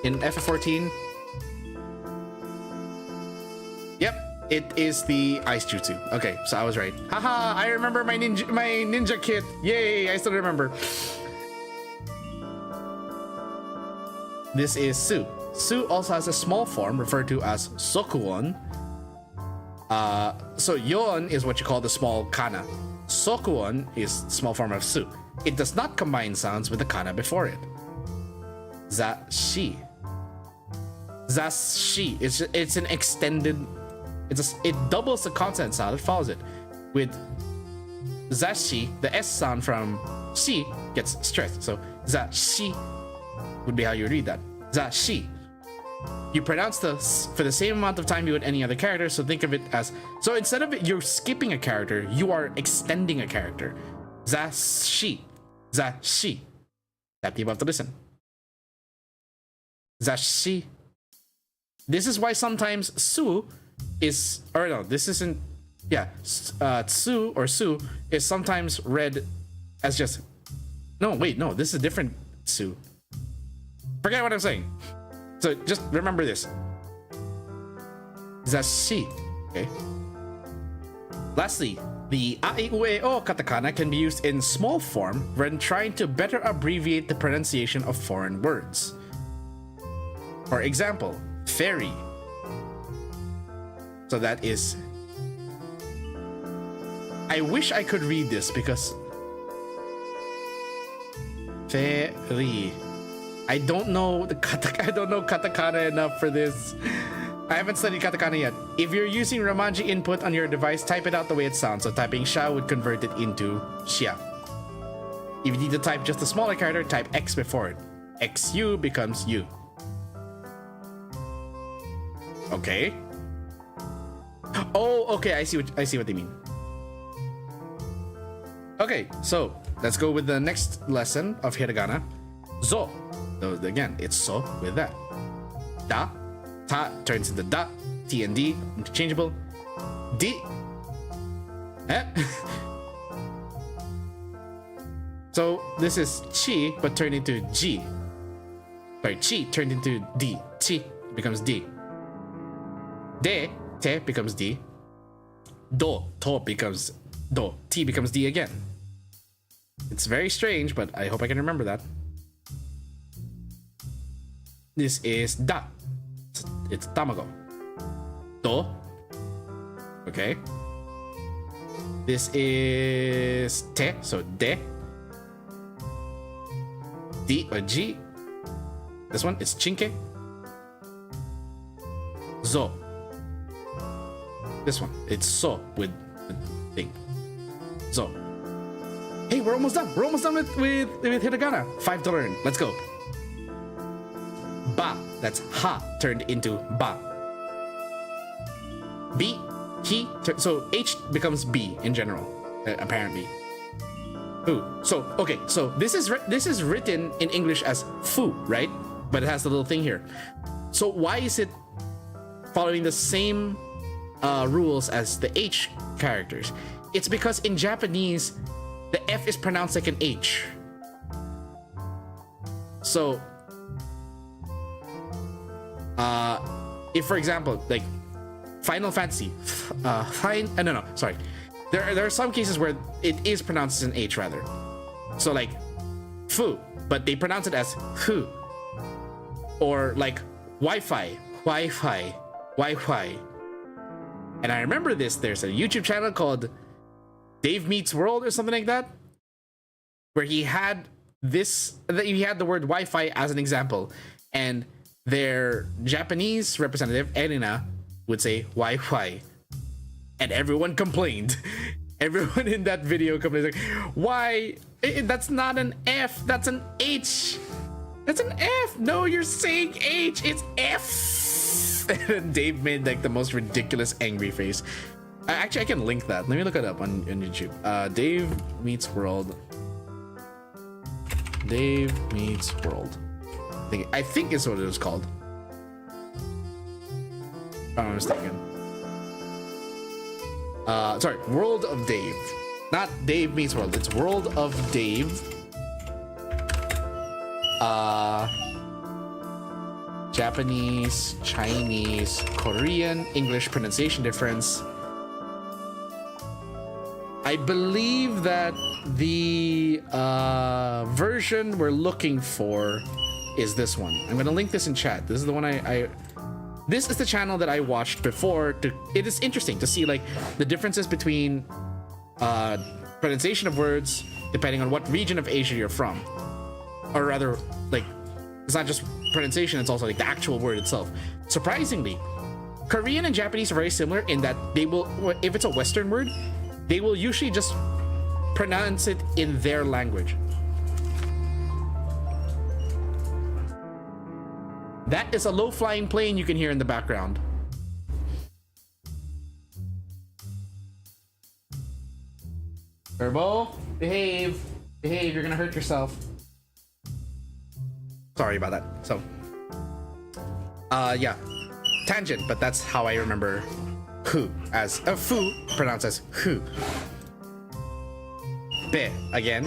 FF14? Yep, it is the ice jutsu. Okay, so I was right. Haha, I remember my ninja kit. Yay, I still remember. This is su. Su also has a small form referred to as sokuon. So yon is what you call the small kana. Sokuon is small form of su. It does not combine sounds with the kana before it. Zashi. Zashi. It's an extended. It doubles the consonant sound. It follows it. With zashi, the S sound from shi gets stressed. So zashi would be how you would read that. Zashi. You pronounce this for the same amount of time you would any other character, so think of it as, so instead of it, you're skipping a character, you are extending a character. Zashi. Zashi. That people have to listen. Zashi. This is why sometimes su is, or no, this isn't, yeah, tsu or su is sometimes read as just, no, wait, no, this is a different su. Forget what I'm saying. So just remember this. Zashi. Okay. Lastly, the a-i-u-e-o katakana can be used in small form when trying to better abbreviate the pronunciation of foreign words. For example, ferry. So that is. I wish I could read this because. Ferry. I don't know katakana enough for this. I haven't studied katakana yet. If you're using Romanji input on your device, type it out the way it sounds. So typing sha would convert it into xia. If you need to type just a smaller character, type X before it. XU becomes U. Okay. Oh, okay. I see what they mean. Okay, so let's go with the next lesson of hiragana. Zo. So again, it's so with that. Da, ta turns into da, T and D interchangeable. Di. Eh? So this is chi, but turned into G. Sorry, chi turned into D. Chi becomes D. De, te becomes D. Do, to becomes do. T becomes D again. It's very strange, but I hope I can remember that. This is da. It's tamago. Do. Okay. This is te, so de. D or G. This one is chinke. Zo. This one, it's so with the thing. Zo. Hey, we're almost done. We're almost done with hiragana. 5 to learn. Let's go. Ba. That's ha turned into ba. B. He. So H becomes B in general, apparently. Fu. So okay. So this is written in English as fu, right? But it has the little thing here. So why is it following the same rules as the H characters? It's because in Japanese, the F is pronounced like an H. So, if for example, like Final Fantasy, there are some cases where it is pronounced as an H rather. So like, fu, but they pronounce it as hu. Or like Wi-Fi. And I remember this, there's a YouTube channel called Dave Meets World or something like that, where he had the word Wi-Fi as an example, and their Japanese representative, Erina, would say Wi-Fi. And everyone complained. Everyone in that video complains like, why? That's not an F, that's an H. That's an F. No, you're saying H. It's F. And Dave made like the most ridiculous angry face. Actually, I can link that. Let me look it up on YouTube. Dave Meets World. Dave Meets World. I think is what it was called. If I'm not mistaken. Sorry, World of Dave. Not Dave Meets World. It's World of Dave. Japanese, Chinese, Korean, English pronunciation difference. I believe that the version we're looking for is this one. I'm gonna link this in chat. This is the one this is the channel that I watched before. It is interesting to see like the differences between pronunciation of words depending on what region of Asia you're from, or rather, like it's not just pronunciation; it's also like the actual word itself. Surprisingly, Korean and Japanese are very similar in that they will, if it's a Western word, they will usually just pronounce it in their language. That is a low-flying plane you can hear in the background. Turbo, behave. Behave, you're gonna hurt yourself. Sorry about that. So, yeah. Tangent, but that's how I remember who as a fu pronounced as who. Be again.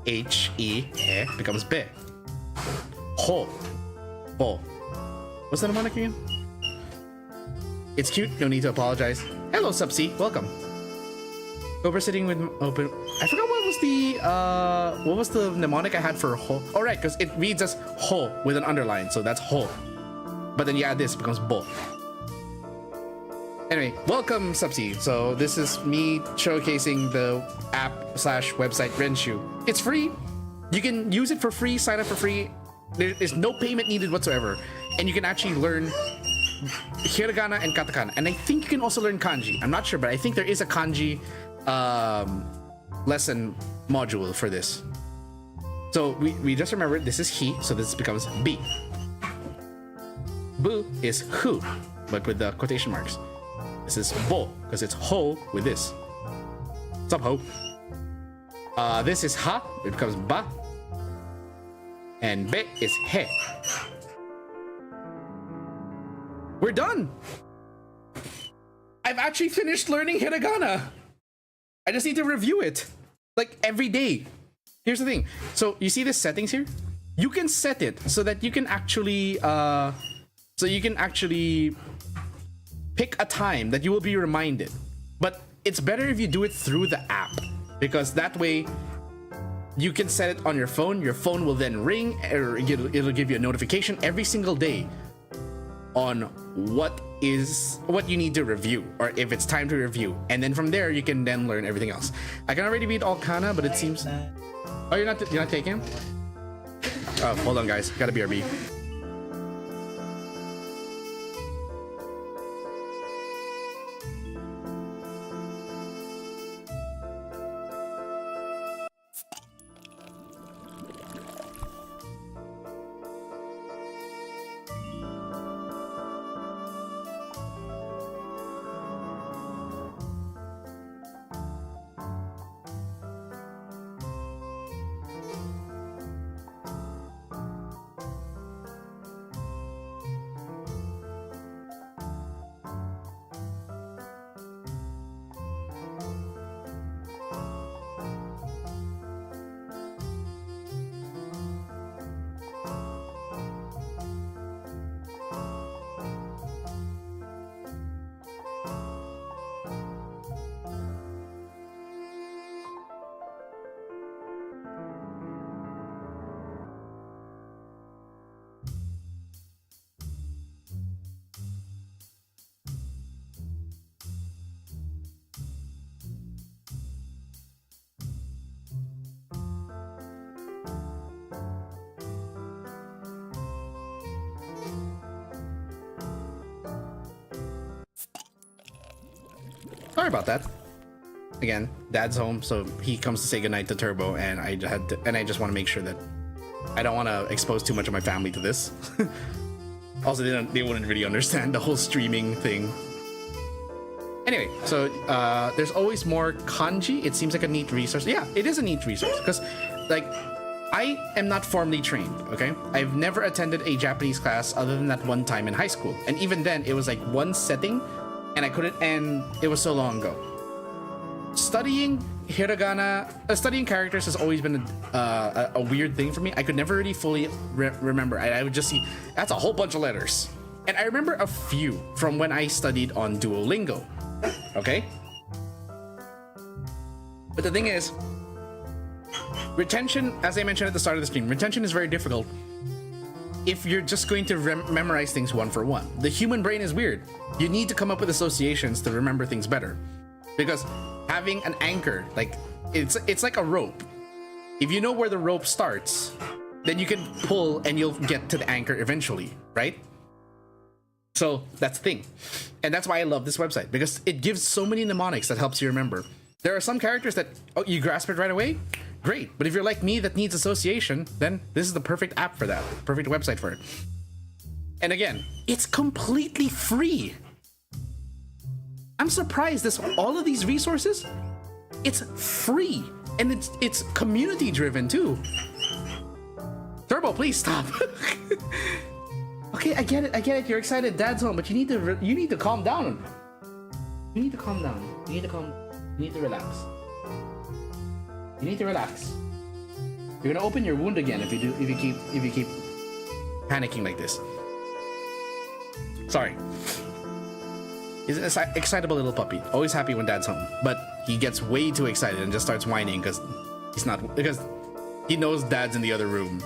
H-E he becomes be. Ho. Bo. What's the mnemonic again? It's cute, no need to apologize. Hello, Subsea, welcome. Cobra sitting with open. I forgot what was the mnemonic I had for ho. Oh right, because it reads as ho with an underline, so that's ho. But then you add this, it becomes bo. Anyway, welcome Subsea. So this is me showcasing the app/website RENSHUU. It's free. You can use it for free, sign up for free. There is no payment needed whatsoever, and you can actually learn hiragana and katakana, and I think you can also learn kanji. I'm not sure, but I think there is a kanji lesson module for this. So we just remember this is he, so this becomes be. Bu is who, but with the quotation marks. This is bo, because it's ho with this. What's up, ho? This is ha, it becomes ba. And be is he. We're done. I've actually finished learning hiragana. I just need to review it like every day. Here's the thing. So you see the settings here? You can set it so that you can actually pick a time that you will be reminded. But it's better if you do it through the app, because that way you can set it on your phone. Your phone will then ring, or it'll give you a notification every single day on what you need to review, or if it's time to review. And then from there, you can then learn everything else. I can already read all kana, but it seems... Oh, you're not taking him? Oh, hold on, guys. Gotta BRB. Sorry about that. again, Dad's home, so he comes to say goodnight to Turbo, and I just want to make sure that I don't want to expose too much of my family to this. Also, they wouldn't really understand the whole streaming thing. Anyway, so there's always more kanji. It seems like a neat resource. Yeah, it is a neat resource because, like, I am not formally trained, okay? I've never attended a Japanese class other than that one time in high school. And even then, it was like one setting, and I couldn't, and it was so long ago. Studying hiragana, studying characters has always been a weird thing for me. I could never really fully remember. I would just see, that's a whole bunch of letters. And I remember a few from when I studied on Duolingo, okay? But the thing is, retention, as I mentioned at the start of the stream, retention is very difficult if you're just going to memorize things one for one. The human brain is weird. You need to come up with associations to remember things better. Because having an anchor, like, it's like a rope. If you know where the rope starts, then you can pull and you'll get to the anchor eventually, right? So that's the thing. And that's why I love this website, because it gives so many mnemonics that helps you remember. There are some characters that, oh, you grasp it right away, great. But if you're like me that needs association, then this is the perfect app for that, perfect website for it. And again, it's completely free. I'm surprised this, all of these resources, it's free. And it's community driven too. Turbo, please stop. Okay, I get it, you're excited, Dad's home, but you need to calm down. You need to calm down. You need to relax. You need to relax. You're gonna open your wound again if you keep panicking like this. Sorry. He's an excitable little puppy. Always happy when Dad's home, but he gets way too excited and just starts whining because he knows Dad's in the other room.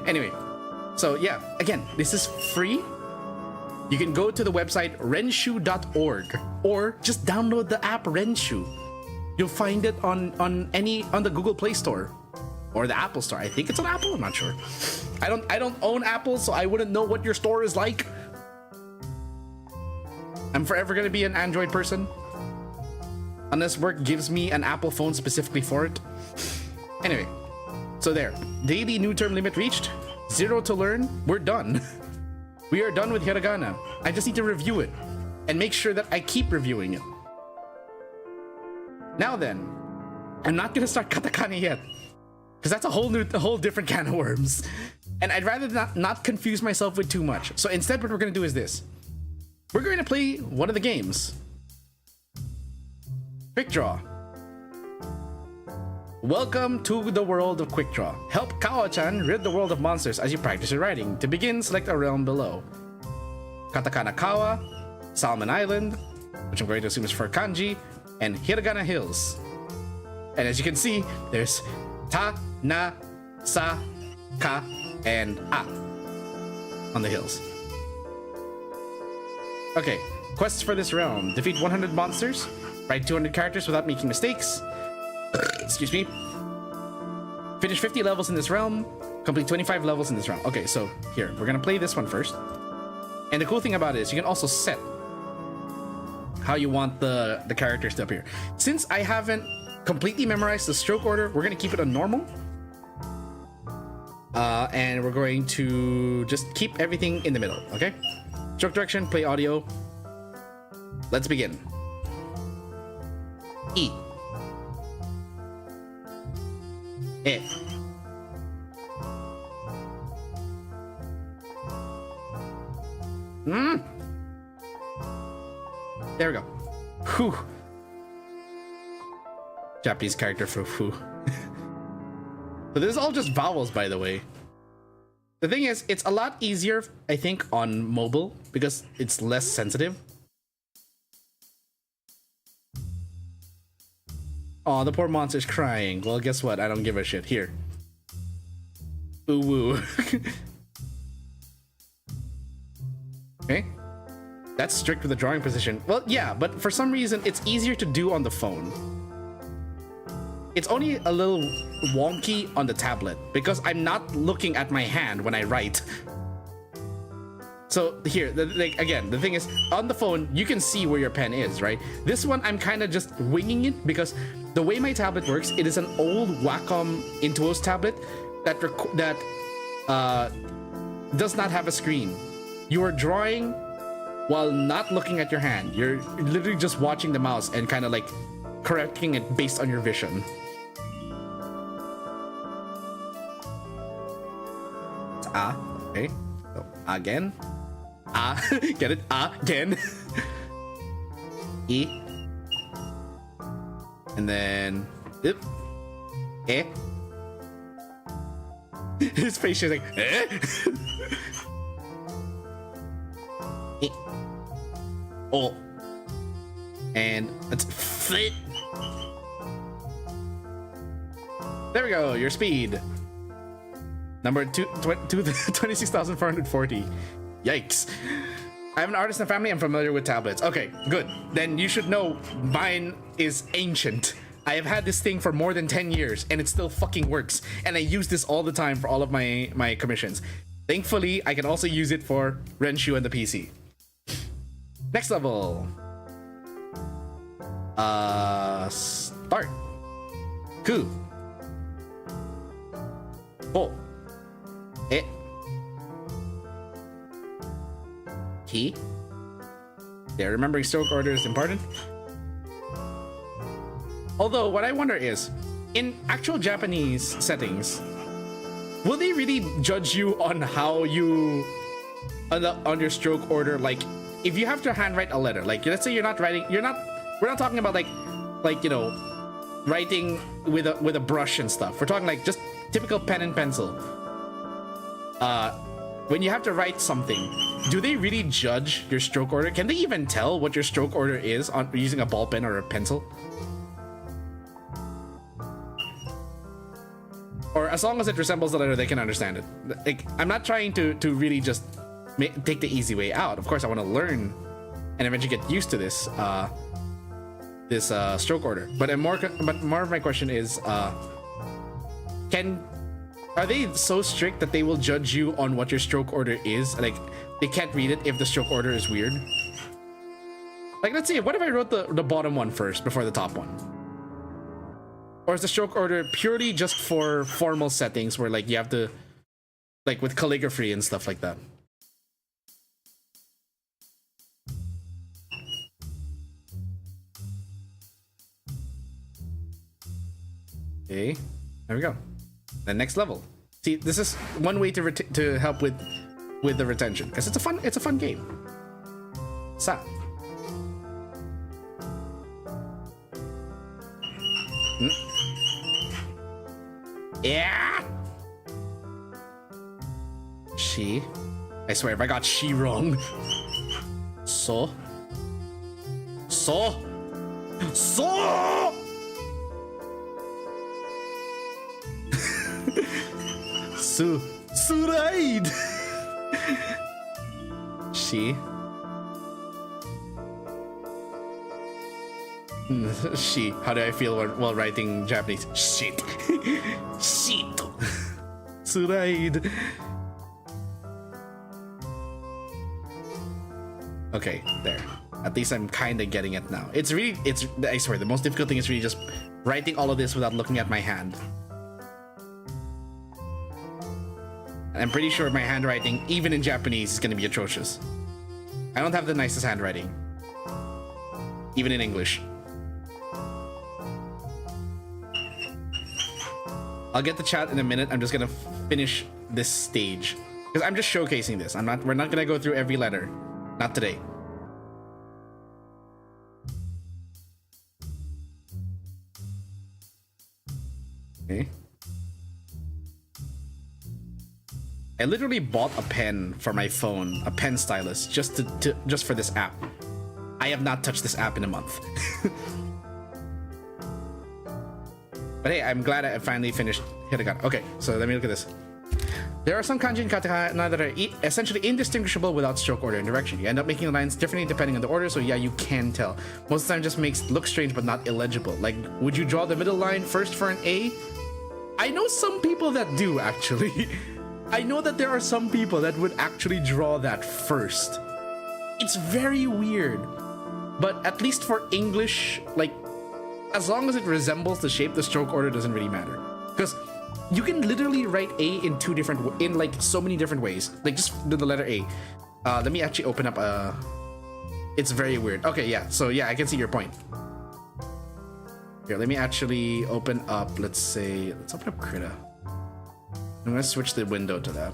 Anyway, so yeah, again, this is free. You can go to the website renshuu.org or just download the app RENSHUU. You'll find it on the Google Play Store or the Apple Store. I think it's on Apple. I'm not sure. I don't own Apple, so I wouldn't know what your store is like. I'm forever gonna be an Android person unless work gives me an Apple phone specifically for it. Anyway, so there. Daily new term limit reached. 0 to learn. We're done. We are done with hiragana. I just need to review it and make sure that I keep reviewing it. Now then, I'm not gonna start katakana yet because that's a whole different can of worms, and I'd rather not confuse myself with too much. So instead, what we're gonna do is this: we're going to play one of the games. Quick Draw. Welcome to the world of Quick Draw. Help Kawa-chan rid the world of monsters as you practice your writing. To begin, select a realm below. Katakana Kawa, Salmon Island, which I'm going to assume is for kanji, and Hiragana Hills. And as you can see, there's ta, na, sa, ka, and a on the hills. Okay, quests for this realm. Defeat 100 monsters, write 200 characters without making mistakes. Excuse me. Finish 50 levels in this realm, complete 25 levels in this realm. Okay, so here, we're gonna play this one first. And the cool thing about it is you can also set how you want the characters to appear. Since I haven't completely memorized the stroke order, we're gonna keep it on normal. And we're going to just keep everything in the middle, okay? Stroke direction, play audio. Let's begin. E. E. There we go. Whew. Japanese character for whew. So this is all just vowels, by the way. The thing is, it's a lot easier, I think, on mobile because it's less sensitive. Oh, the poor monster's crying. Well, guess what? I don't give a shit. Here. Ooh woo. Okay. That's strict with the drawing position. Well, yeah, but for some reason, it's easier to do on the phone. It's only a little wonky on the tablet because I'm not looking at my hand when I write. So here, like again, the thing is, on the phone, you can see where your pen is, right? This one, I'm kind of just winging it because the way my tablet works, it is an old Wacom Intuos tablet that does not have a screen. You are drawing while not looking at your hand. You're literally just watching the mouse and kind of like correcting it based on your vision. It's okay. So, again. Get it? Again. E. And then eh. His face is like eh. E. Oh. And it's fit. There we go, your speed. Number 26,440. Yikes. I have an artist in the family. I'm familiar with tablets. Okay, good. Then you should know mine is ancient. I have had this thing for more than 10 years and it still fucking works. And I use this all the time for all of my commissions. Thankfully, I can also use it for RENSHUU and the PC. Next level. Start. Ku. Oh. Eh. Key. Yeah, remembering stroke order is important. Although, what I wonder is, in actual Japanese settings, will they really judge you on how you, on your stroke order? Like, if you have to handwrite a letter, like let's say you're not writing, we're not talking about like you know, writing with a brush and stuff. We're talking like just typical pen and pencil. When you have to write something, do they really judge your stroke order? Can they even tell what your stroke order is on using a ball pen or a pencil? Or as long as it resembles the letter, they can understand it. Like, I'm not trying to really just take the easy way out. Of course, I want to learn and eventually get used to this stroke order. But more of my question is, are they so strict that they will judge you on what your stroke order is? Like, they can't read it if the stroke order is weird? Like, let's see, what if I wrote the bottom one first before the top one? Or is the stroke order purely just for formal settings where like you have to, like with calligraphy and stuff like that? Okay, there we go. The next level. See, this is one way to help with the retention, because it's a fun game. Sa. Yeah. She. I swear, if I got she wrong. So. Suraid. She. She. How do I feel while writing Japanese? Shit. Shit. Suraid. Okay, there. At least I'm kind of getting it now. It's I swear, the most difficult thing is really just writing all of this without looking at my hand. And I'm pretty sure my handwriting, even in Japanese, is going to be atrocious. I don't have the nicest handwriting. Even in English. I'll get the chat in a minute. I'm just going to finish this stage. Because I'm just showcasing this. We're not going to go through every letter. Not today. Okay. I literally bought a pen for my phone, a pen stylus, just for this app. I have not touched this app in a month. But hey, I'm glad I finally finished hiragana. Okay, so let me look at this. There are some kanji and katakana that are essentially indistinguishable without stroke order and direction. You end up making the lines differently depending on the order, so yeah, you can tell. Most of the time it just makes it look strange but not illegible. Like, would you draw the middle line first for an A? I know some people that do, actually. I know that there are some people that would actually draw that first. It's very weird. But at least for English, like, as long as it resembles the shape, the stroke order doesn't really matter. Because you can literally write A in like so many different ways. Like just do the letter A. Let me actually open up it's very weird. Okay, yeah. So yeah, I can see your point. Here, let me actually open up, let's open up Krita. I'm gonna switch the window to that.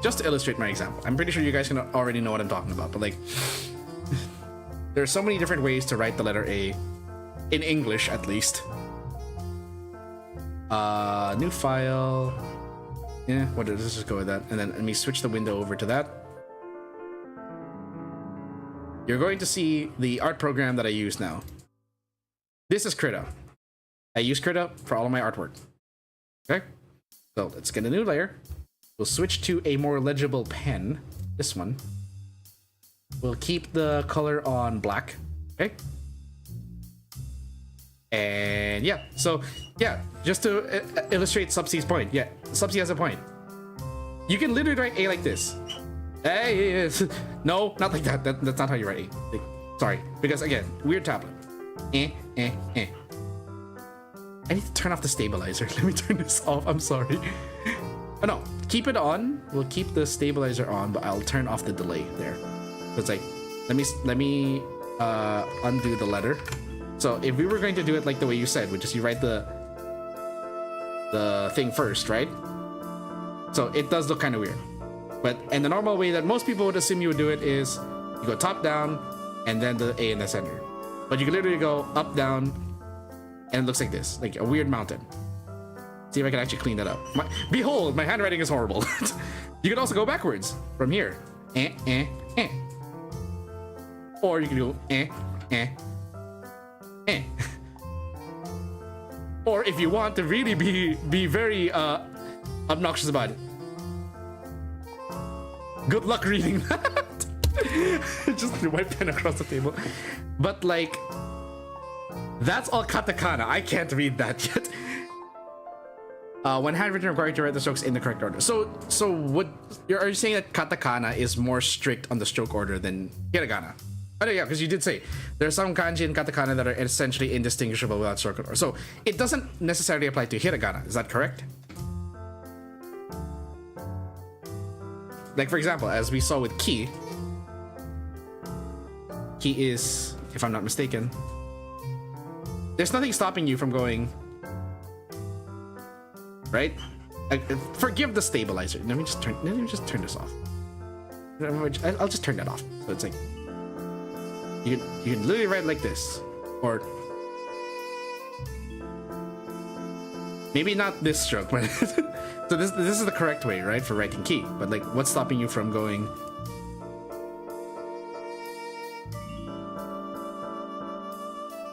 Just to illustrate my example. I'm pretty sure you guys can already know what I'm talking about, but like, there are so many different ways to write the letter A, in English at least. New file. Yeah, let's just go with that. And then let me switch the window over to that. You're going to see the art program that I use now. This is Krita. I use Krita for all of my artwork. Okay, so let's get a new layer. We'll switch to a more legible pen. This one. We'll keep the color on black. Okay. And yeah, so yeah, just to illustrate Subsi's point. Yeah, Subsi has a point. You can literally write A like this. Hey, no, not like that. That's not how you write A. Like, sorry, because again, weird tablet. I need to turn off the stabilizer. Let me turn this off. I'm sorry. Oh no, keep it on. We'll keep the stabilizer on, but I'll turn off the delay there. So it's like, let me undo the letter. So if we were going to do it like the way you said, which is you write the thing first, right? So it does look kind of weird. And the normal way that most people would assume you would do it is you go top down and then the A in the center. But you can literally go up, down, and it looks like this, like a weird mountain. See if I can actually clean that up. Behold, my handwriting is horrible. You can also go backwards from here. Or you can go Or if you want to really be very obnoxious about it. Good luck reading that. Just threw my pen across the table. But like, that's all katakana. I can't read that yet. When handwritten, required to write the strokes in the correct order. So are you saying that katakana is more strict on the stroke order than hiragana? Oh yeah, because you did say there are some kanji and katakana that are essentially indistinguishable without stroke order. So it doesn't necessarily apply to hiragana. Is that correct? Like for example, as we saw with ki is, if I'm not mistaken, there's nothing stopping you from going, right? Forgive the stabilizer. Let me just turn this off. I'll just turn that off. So it's like you can literally write like this, or maybe not this stroke, but so this is the correct way, right, for writing ki. But like, what's stopping you from going?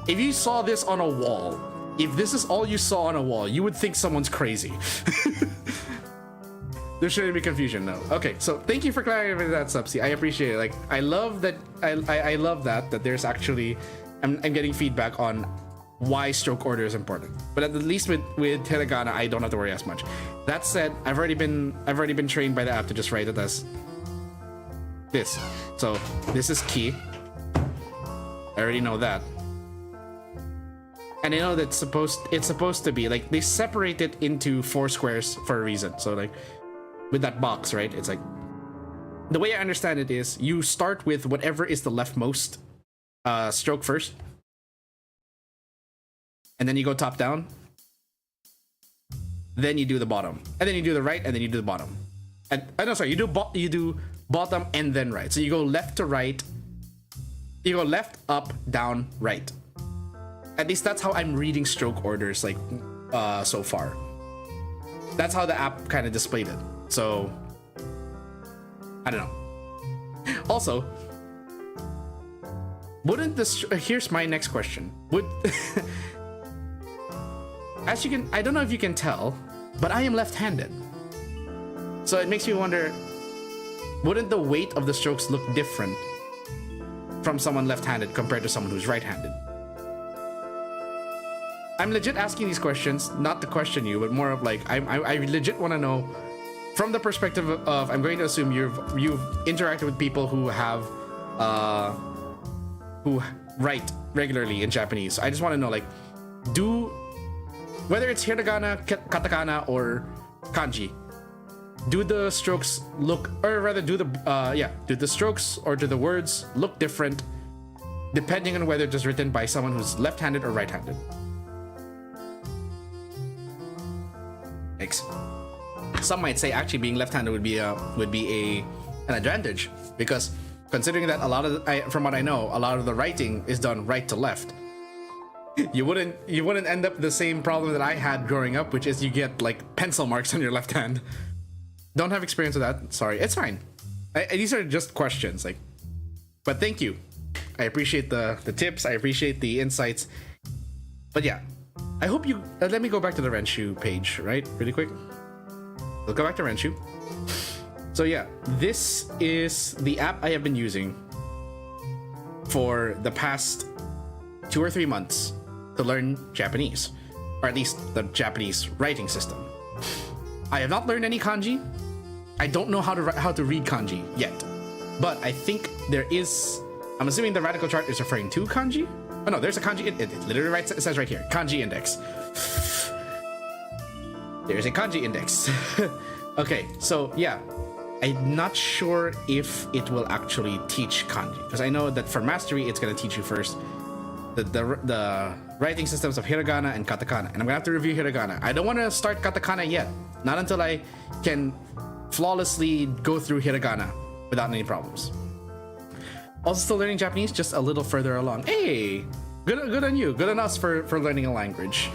If you saw this on a wall, if this is all you saw on a wall, you would think someone's crazy. There shouldn't be confusion, no. Okay, so thank you for clarifying that, Subsi. I appreciate it. Like, I love that. I love that there's actually, I'm getting feedback on why stroke order is important. But at least with hiragana, I don't have to worry as much. That said, I've already been trained by the app to just write it as this. So this is ki. I already know that. And I know that it's supposed to be like, they separate it into 4 squares for a reason. So like with that box, right? It's like, the way I understand it is you start with whatever is the leftmost stroke first. And then you go top down. Then you do the bottom. And then you do the right, and then you do the bottom. And no, sorry, you do bottom and then right. So you go left to right. You go left, up, down, right. At least that's how I'm reading stroke orders, like, so far. That's how the app kind of displayed it. So, I don't know. Also, wouldn't this... here's my next question. Would... as you can... I don't know if you can tell, but I am left-handed. So it makes me wonder, wouldn't the weight of the strokes look different from someone left-handed compared to someone who's right-handed? I'm legit asking these questions, not to question you, but more of like I legit want to know from the perspective of I'm going to assume you've interacted with people who have who write regularly in Japanese. I just want to know, like, whether it's hiragana, katakana, or kanji, do the strokes look, or rather do the strokes or do the words look different depending on whether it was written by someone who's left-handed or right-handed? Thanks. Some might say actually being left-handed would be an advantage, because considering that a lot of from what I know, a lot of the writing is done right to left. You wouldn't end up the same problem that I had growing up, which is you get like pencil marks on your left hand. Don't have experience with that. Sorry, it's fine. These are just questions, like. But thank you. I appreciate the tips. I appreciate the insights. But yeah, I hope you. Let me go back to the RENSHUU page, right? Really quick. We'll go back to RENSHUU. So yeah, this is the app I have been using for the past 2 or 3 months to learn Japanese, or at least the Japanese writing system. I have not learned any kanji. I don't know how to read kanji yet, but I think there is. I'm assuming the radical chart is referring to kanji. Oh no, there's a kanji. It literally it says right here, kanji index. There's a kanji index. Okay, so yeah, I'm not sure if it will actually teach kanji, because I know that for mastery, it's gonna teach you first the writing systems of hiragana and katakana, and I'm gonna have to review hiragana. I don't want to start katakana yet, not until I can flawlessly go through hiragana without any problems. Also still learning Japanese, just a little further along. Hey, good on you, good on us for learning a language.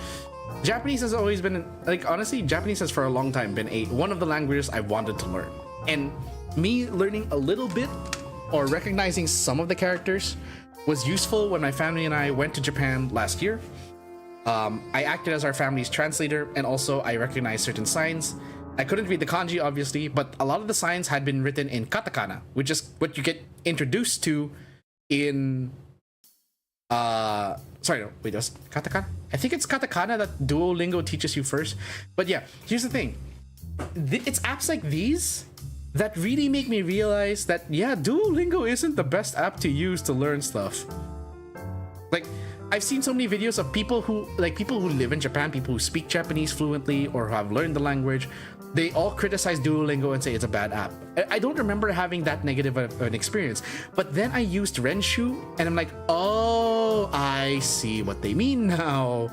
Japanese has always been, like, honestly, Japanese has for a long time been one of the languages I wanted to learn, and me learning a little bit or recognizing some of the characters was useful when my family and I went to Japan last year. I acted as our family's translator, and also I recognized certain signs. I couldn't read the kanji, obviously, but a lot of the signs had been written in katakana, which is what you get introduced to in... sorry, no, wait, that's katakana? I think it's katakana that Duolingo teaches you first. But yeah, here's the thing. It's apps like these that really make me realize that, yeah, Duolingo isn't the best app to use to learn stuff. Like, I've seen so many videos of people who live in Japan, people who speak Japanese fluently or have learned the language. They all criticize Duolingo and say it's a bad app. I don't remember having that negative of an experience. But then I used RENSHUU and I'm like, oh, I see what they mean now.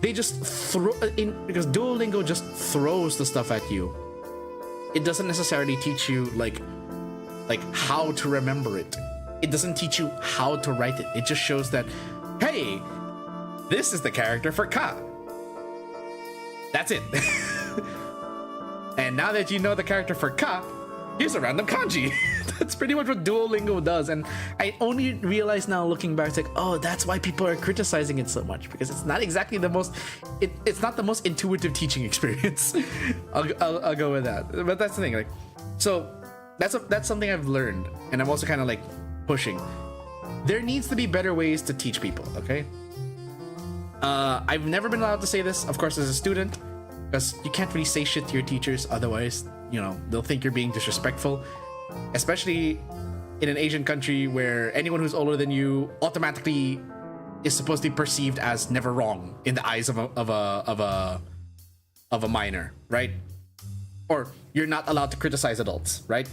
They just throw in, because Duolingo just throws the stuff at you. It doesn't necessarily teach you like how to remember it. It doesn't teach you how to write it. It just shows that, hey, this is the character for ka. That's it. And now that you know the character for ka, here's a random kanji. That's pretty much what Duolingo does. And I only realize now, looking back, it's like, oh, that's why people are criticizing it so much, because it's not exactly the most, it's not the most intuitive teaching experience. I'll go with that. But that's the thing, like, so that's something I've learned, and I'm also kind of like pushing. There needs to be better ways to teach people, okay? I've never been allowed to say this, of course, as a student, because you can't really say shit to your teachers, otherwise, you know, they'll think you're being disrespectful, especially in an Asian country where anyone who's older than you automatically is supposed to be perceived as never wrong in the eyes of a minor, right? Or you're not allowed to criticize adults, right?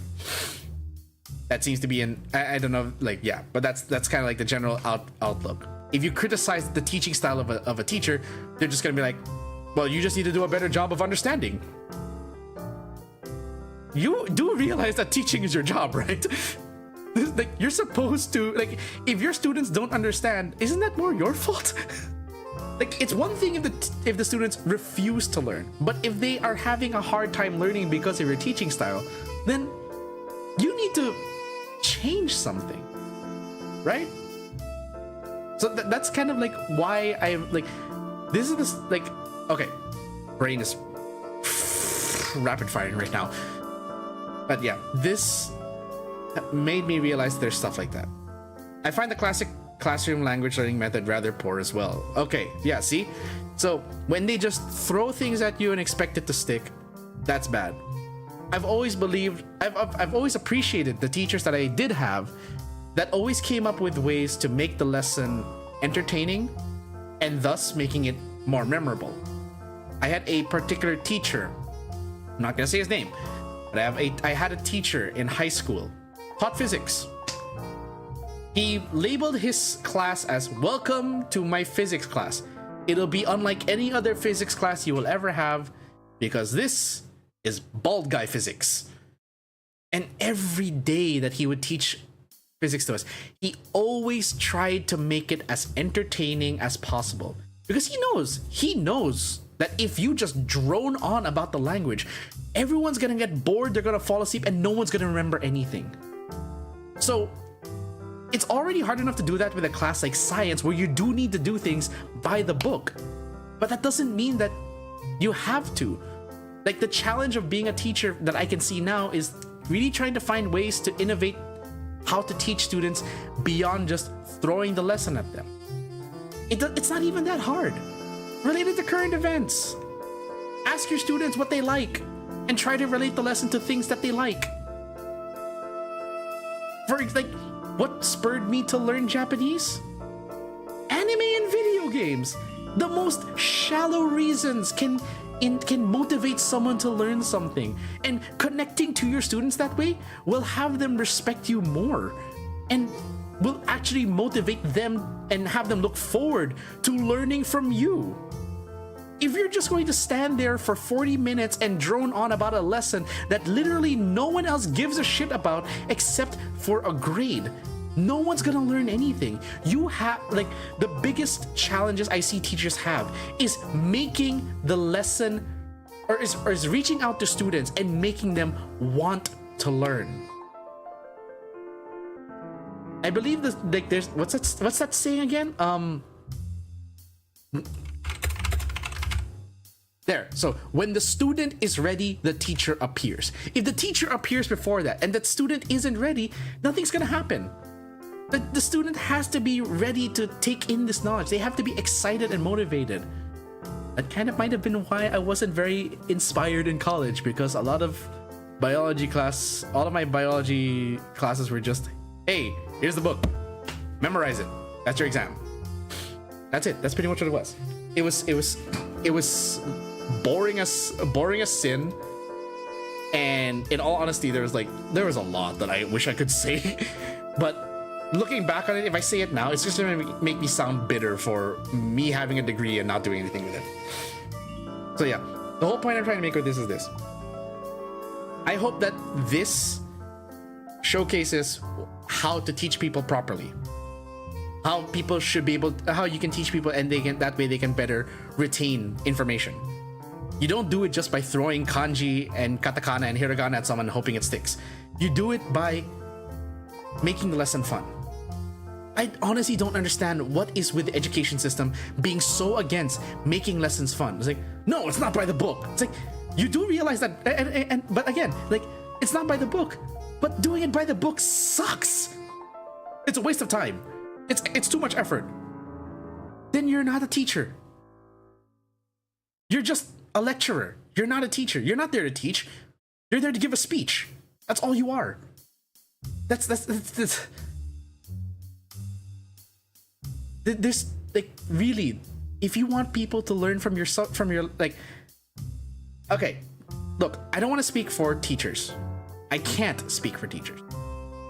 That seems to be I don't know, like, yeah, but that's kind of like the general outlook. If you criticize the teaching style of a teacher, they're just gonna be like, well, you just need to do a better job of understanding. You do realize that teaching is your job, right? Like, you're supposed to, like, if your students don't understand, isn't that more your fault? Like, it's one thing if the students refuse to learn, but if they are having a hard time learning because of your teaching style, then you need to change something, right? So that's kind of like why I'm like, this is this, like, okay, brain is rapid firing right now. But yeah, this made me realize there's stuff like that. I find the classic classroom language learning method rather poor as well. Okay, yeah, see? So when they just throw things at you and expect it to stick, that's bad. I've always appreciated the teachers that I did have that always came up with ways to make the lesson entertaining and thus making it more memorable. I had a particular teacher, I'm not gonna say his name, but I had a teacher in high school, taught physics. He labeled his class as "Welcome to my physics class. It'll be unlike any other physics class you will ever have because this is bald guy physics." And every day that he would teach physics to us, he always tried to make it as entertaining as possible because he knows that if you just drone on about the language, everyone's gonna get bored, they're gonna fall asleep, and no one's gonna remember anything. So it's already hard enough to do that with a class like science where you do need to do things by the book, but that doesn't mean that you have to. Like, the challenge of being a teacher that I can see now is really trying to find ways to innovate how to teach students beyond just throwing the lesson at them. It's not even that hard. Relate it to current events. Ask your students what they like and try to relate the lesson to things that they like. For like, what spurred me to learn Japanese? Anime and video games. The most shallow reasons can motivate someone to learn something, and connecting to your students that way will have them respect you more and will actually motivate them and have them look forward to learning from you. If you're just going to stand there for 40 minutes and drone on about a lesson that literally no one else gives a shit about except for a grade, no one's gonna learn anything. You have, like, the biggest challenges I see teachers have is making the lesson, or is reaching out to students and making them want to learn. I believe this, like, there's what's that saying again? There. So when the student is ready, the teacher appears. If the teacher appears before that and that student isn't ready, nothing's gonna happen. The student has to be ready to take in this knowledge. They have to be excited and motivated. That kind of might have been why I wasn't very inspired in college, because a lot of all of my biology classes were just, hey, here's the book, memorize it, that's your exam. That's it. That's pretty much what it was. It was boring as sin. And in all honesty, there was a lot that I wish I could say, but looking back on it, if I say it now, it's just gonna make me sound bitter for me having a degree and not doing anything with it. So yeah, the whole point I'm trying to make with this is this. I hope that this showcases how to teach people properly. How people should be able, how you can teach people, and that way they can better retain information. You don't do it just by throwing kanji and katakana and hiragana at someone hoping it sticks. You do it by making the lesson fun. I honestly don't understand what is with the education system being so against making lessons fun. It's like, no, it's not by the book. It's like, you do realize that, but again, like, it's not by the book, but doing it by the book sucks. It's a waste of time. It's too much effort. Then you're not a teacher. You're just a lecturer. You're not a teacher. You're not there to teach. You're there to give a speech. That's all you are. That's there's, like, really, if you want people to learn from your like, okay, look, I don't want to speak for teachers. I can't speak for teachers.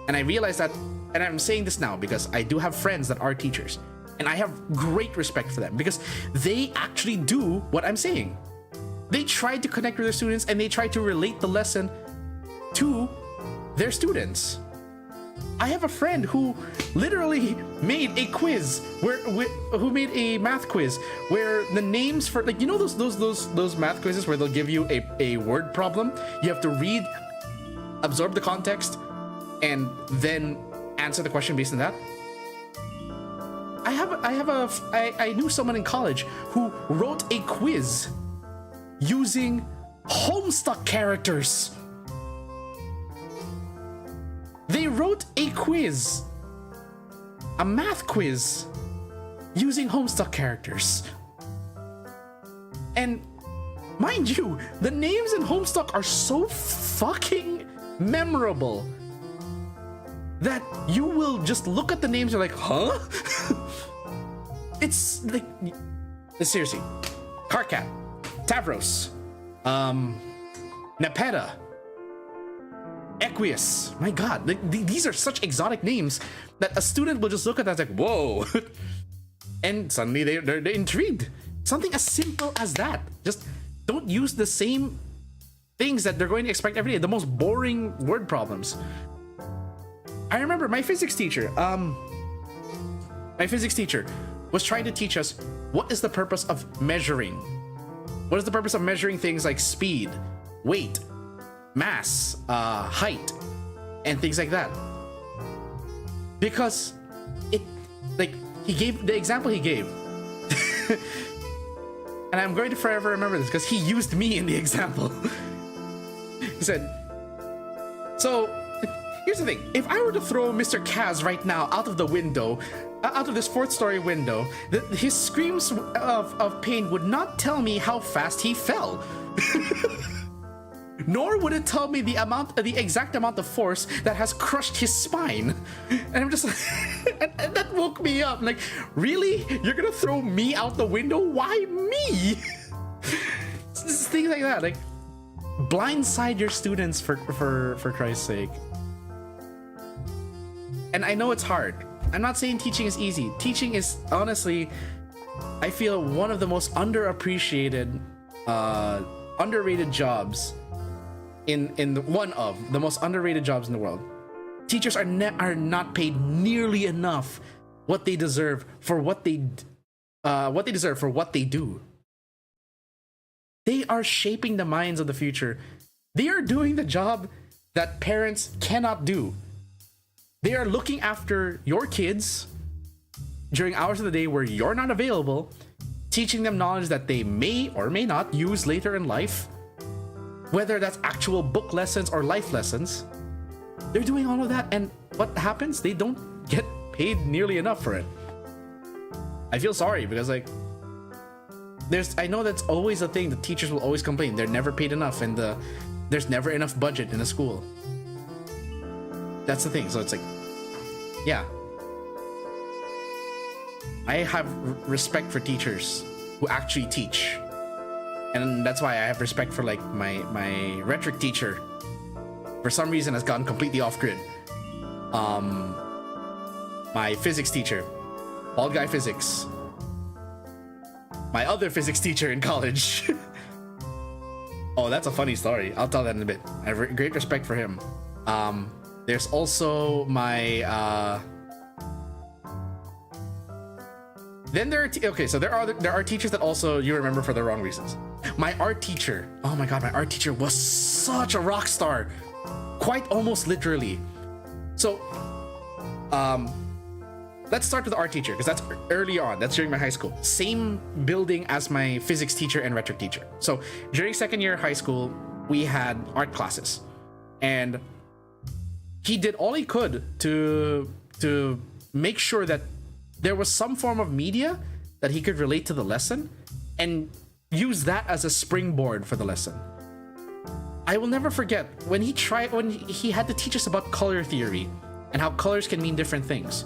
And I realize that, and I'm saying this now because I do have friends that are teachers, and I have great respect for them because they actually do what I'm saying. They try to connect with their students and they try to relate the lesson to their students. I have a friend who literally made a quiz who made a math quiz where the names for, like, you know, those math quizzes where they'll give you a word problem. You have to read, absorb the context, and then answer the question based on that. I knew someone in college who wrote a quiz using Homestuck characters. They wrote a quiz, a math quiz, using Homestuck characters. And mind you, the names in Homestuck are so fucking memorable that you will just look at the names, you're like, huh? It's like, seriously, Karkat, Tavros, Nepeta, Equius. My god, these are such exotic names that a student will just look at that like, whoa. And suddenly they're intrigued. Something as simple as that. Just don't use the same things that they're going to expect every day. The most boring word problems. I remember my physics teacher. My physics teacher was trying to teach us what is the purpose of measuring. What is the purpose of measuring things like speed, weight, mass, height, and things like that. Because he gave the example he gave. And I'm going to forever remember this because he used me in the example. He said, so here's the thing. If I were to throw Mr. Kaz right now out of the window, out of this 4th story window, his screams of pain would not tell me how fast he fell. Nor would it tell me the exact amount of force that has crushed his spine. And I'm just like, and that woke me up. I'm like, really? You're gonna throw me out the window? Why me? Just things like that. Like, blindside your students for Christ's sake. And I know it's hard. I'm not saying teaching is easy. Teaching is honestly, I feel, one of the most underappreciated, underrated jobs one of the most underrated jobs in the world. Teachers are not paid nearly enough what they deserve for what they do. They are shaping the minds of the future. They are doing the job that parents cannot do. They are looking after your kids during hours of the day where you're not available, teaching them knowledge that they may or may not use later in life. Whether that's actual book lessons or life lessons, they're doing all of that, and what happens? They don't get paid nearly enough for it. I feel sorry because, like, I know that's always a thing. The teachers will always complain they're never paid enough, and there's never enough budget in a school. That's the thing. So it's like, yeah, I have respect for teachers who actually teach. And that's why I have respect for, like, my rhetoric teacher. For some reason has gotten completely off grid. My physics teacher, bald guy physics. My other physics teacher in college. Oh, that's a funny story. I'll tell that in a bit. I have great respect for him. There's also my then there are teachers that also you remember for the wrong reasons. My art teacher, oh my god, my art teacher was such a rock star, quite almost literally. So let's start with the art teacher because that's early on. That's during my high school. Same building as my physics teacher and rhetoric teacher. So during 2nd year high school, we had art classes, and he did all he could to make sure that there was some form of media that he could relate to the lesson and use that as a springboard for the lesson. I will never forget when he had to teach us about color theory and how colors can mean different things.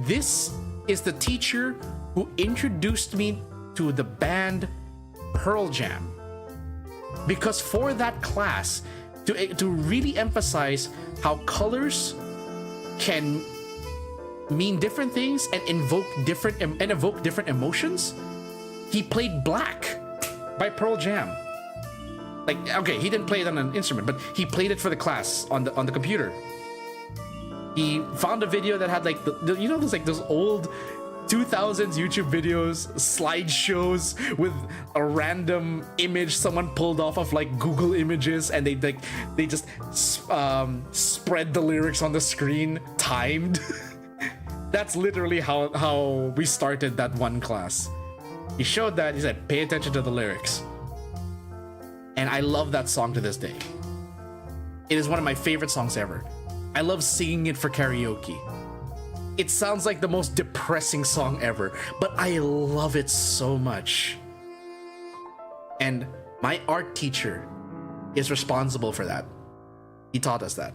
This is the teacher who introduced me to the band Pearl Jam. Because for that class, to really emphasize how colors can mean different things and evoke different emotions, he played Black by Pearl Jam. Like, okay, he didn't play it on an instrument, but he played it for the class on the computer. He found a video that had, like, those old 2000s YouTube videos, slideshows with a random image someone pulled off of, like, Google Images, and they just spread the lyrics on the screen timed. That's literally how we started that one class. He showed that, he said, pay attention to the lyrics. And I love that song to this day. It is one of my favorite songs ever. I love singing it for karaoke. It sounds like the most depressing song ever, but I love it so much. And my art teacher is responsible for that. He taught us that.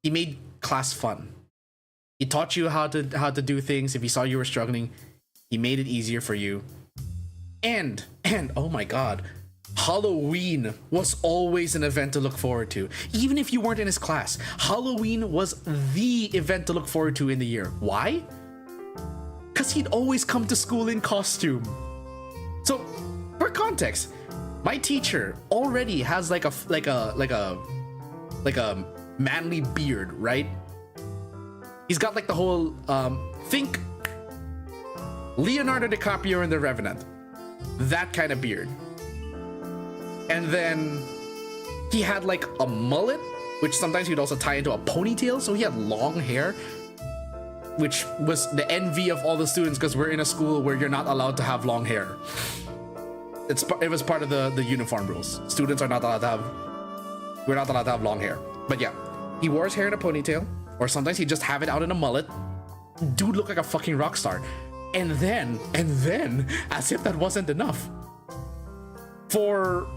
He made class fun. He taught you how to do things. If he saw you were struggling, he made it easier for you. And oh my god, Halloween was always an event to look forward to. Even if you weren't in his class, Halloween was the event to look forward to in the year. Why? Because he'd always come to school in costume. So, for context, my teacher already has like a manly beard, right? He's got like the whole think Leonardo DiCaprio in The Revenant, that kind of beard. And then he had like a mullet, which sometimes he'd also tie into a ponytail, so he had long hair, which was the envy of all the students because we're in a school where you're not allowed to have long hair. It was part of the uniform rules. Students are not allowed to have, we're not allowed to have long hair. But yeah, he wore his hair in a ponytail, or sometimes he'd just have it out in a mullet. Dude looked like a fucking rock star. And then, as if that wasn't enough, for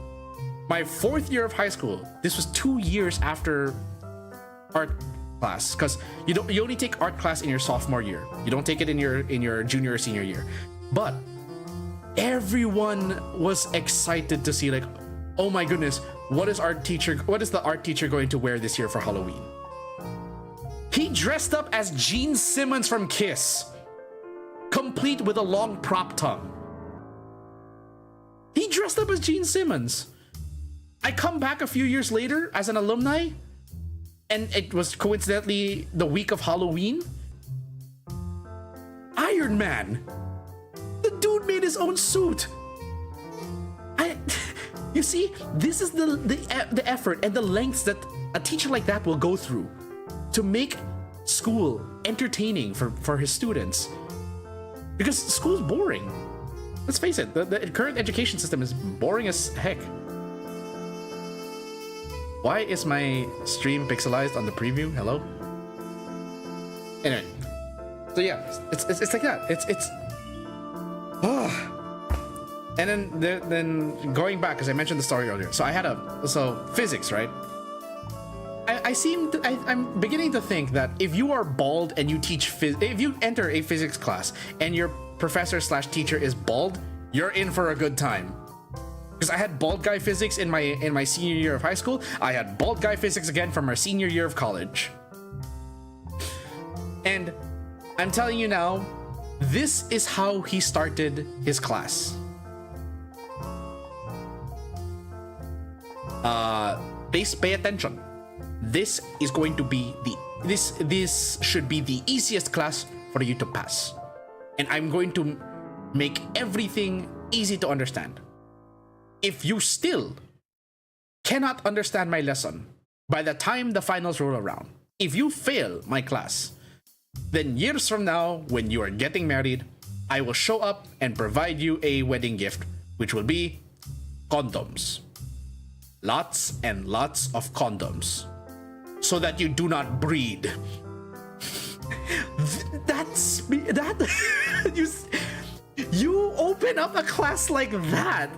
my 4th year of high school, this was 2 years after art class, because you only take art class in your sophomore year. You don't take it in your junior or senior year. But everyone was excited to see, like, oh my goodness, what is the art teacher going to wear this year for Halloween? He dressed up as Gene Simmons from Kiss, complete with a long prop tongue. He dressed up as Gene Simmons. I come back a few years later as an alumni, and it was coincidentally the week of Halloween. Iron Man. The dude made his own suit. You see, this is the effort and the lengths that a teacher like that will go through to make school entertaining for his students. Because school's boring. Let's face it, the current education system is boring as heck. Why is my stream pixelized on the preview? Hello? Anyway, so yeah, it's like that. It's and then going back, because I mentioned the story earlier. So I had physics, right? I'm beginning to think that if you are bald and you teach if you enter a physics class and your professor/teacher is bald, you're in for a good time. Because I had bald guy physics in my senior year of high school. I had bald guy physics again from our senior year of college. And I'm telling you now, this is how he started his class. Please pay attention. This is going to be this should be the easiest class for you to pass. And I'm going to make everything easy to understand. If you still cannot understand my lesson by the time the finals roll around, if you fail my class, then years from now, when you are getting married, I will show up and provide you a wedding gift, which will be condoms. Lots and lots of condoms, so that you do not breed. You open up a class like that.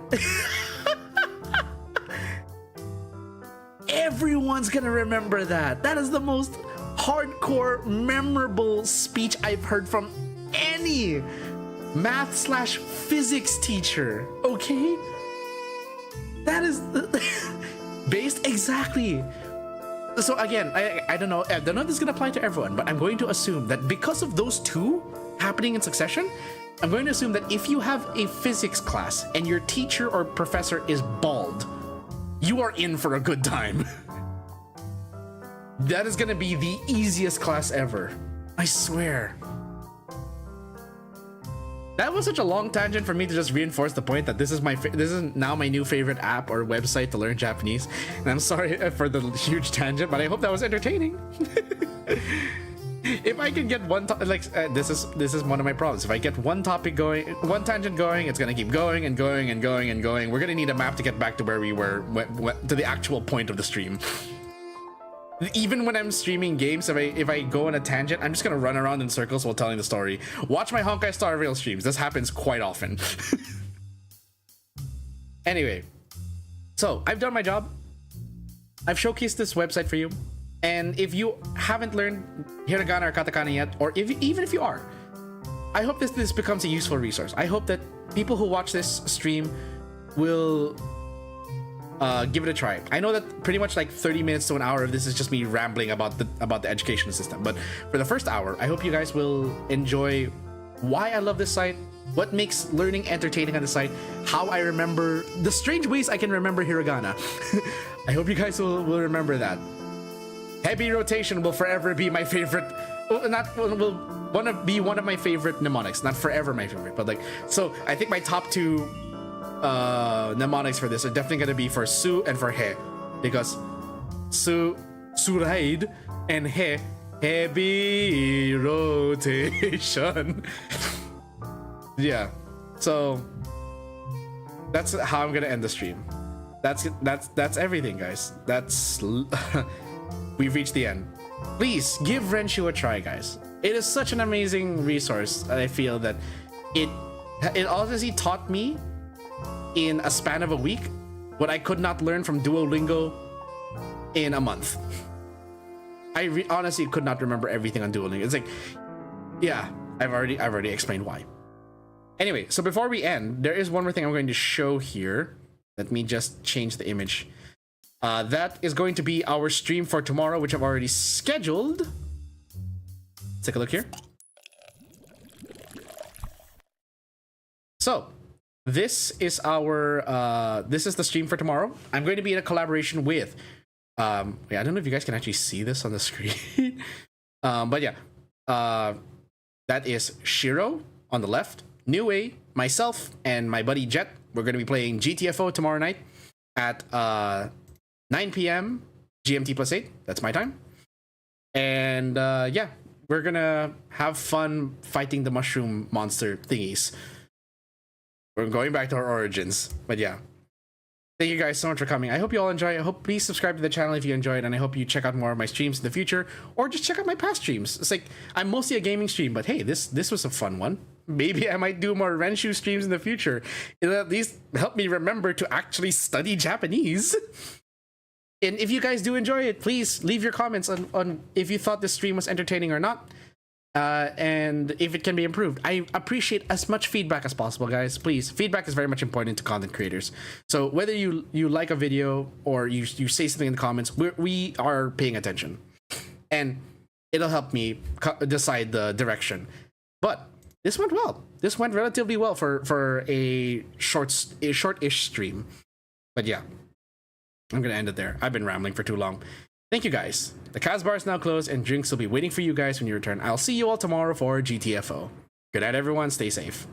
Everyone's gonna remember that. That is the most hardcore, memorable speech I've heard from any math/physics teacher. Okay? That is based exactly. So again, I don't know if this is gonna apply to everyone, but I'm going to assume that because of those two happening in succession, I'm going to assume that if you have a physics class and your teacher or professor is bald, you are in for a good time. That is gonna be the easiest class ever. I swear. That was such a long tangent for me to just reinforce the point that this is now my new favorite app or website to learn Japanese. And I'm sorry for the huge tangent, but I hope that was entertaining. If I can get one this is one of my problems. If I get one topic going, one tangent going, it's gonna keep going and going and going and going. We're gonna need a map to get back to where we were, to the actual point of the stream. Even when I'm streaming games, if I go on a tangent, I'm just gonna run around in circles while telling the story. Watch my Honkai Star Rail streams. This happens quite often. Anyway, so I've done my job. I've showcased this website for you. And if you haven't learned hiragana or katakana yet, or even if you are, I hope this becomes a useful resource. I hope that people who watch this stream will give it a try. I know that pretty much like 30 minutes to an hour of this is just me rambling about the education system, but for the first hour, I hope you guys will enjoy why I love this site, what makes learning entertaining on the site, how I remember the strange ways I can remember hiragana. I hope you guys will remember that. Heavy rotation will forever be my favorite. Will be one of my favorite mnemonics. Not forever my favorite, but like, so I think my top two mnemonics for this are definitely gonna be for su and for he, because suraid and he, heavy rotation. Yeah, so that's how I'm gonna end the stream. That's everything, guys. That's we've reached the end. Please give RENSHUU a try, guys. It is such an amazing resource. I feel that it honestly taught me in a span of a week what I could not learn from Duolingo in a month. I honestly could not remember everything on Duolingo. It's like, yeah, I've already explained why. Anyway, so before we end, there is one more thing I'm going to show here. Let me just change the image. That is going to be our stream for tomorrow, which I've already scheduled. Let's take a look here. So this is our this is the stream for tomorrow. I'm going to be in a collaboration with yeah, I don't know if you guys can actually see this on the screen. But yeah, that is Shiro on the left, Niue, myself, and my buddy Jet. We're going to be playing GTFO tomorrow night at 9 p.m. GMT plus 8. That's my time. And yeah, we're gonna have fun fighting the mushroom monster thingies. We're going back to our origins. But yeah, thank you guys so much for coming. I hope you all enjoy. I hope please subscribe to the channel if you enjoyed, and I hope you check out more of my streams in the future, or just check out my past streams. It's like, I'm mostly a gaming stream, but hey, this was a fun one. Maybe I might do more RENSHUU streams in the future. It'll at least help me remember to actually study Japanese. And if you guys do enjoy it, please leave your comments on if you thought this stream was entertaining or not, and if it can be improved. I appreciate as much feedback as possible, guys. Please, feedback is very much important to content creators. So whether you like a video or you say something in the comments, we are paying attention, and it'll help me decide the direction. But this went well. This went relatively well for a short-ish stream. But yeah, I'm gonna end it there. I've been rambling for too long. Thank you guys. The Kaz bar is now closed, and drinks will be waiting for you guys when you return. I'll see you all tomorrow for GTFO. Good night, everyone. Stay safe.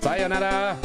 Sayonara.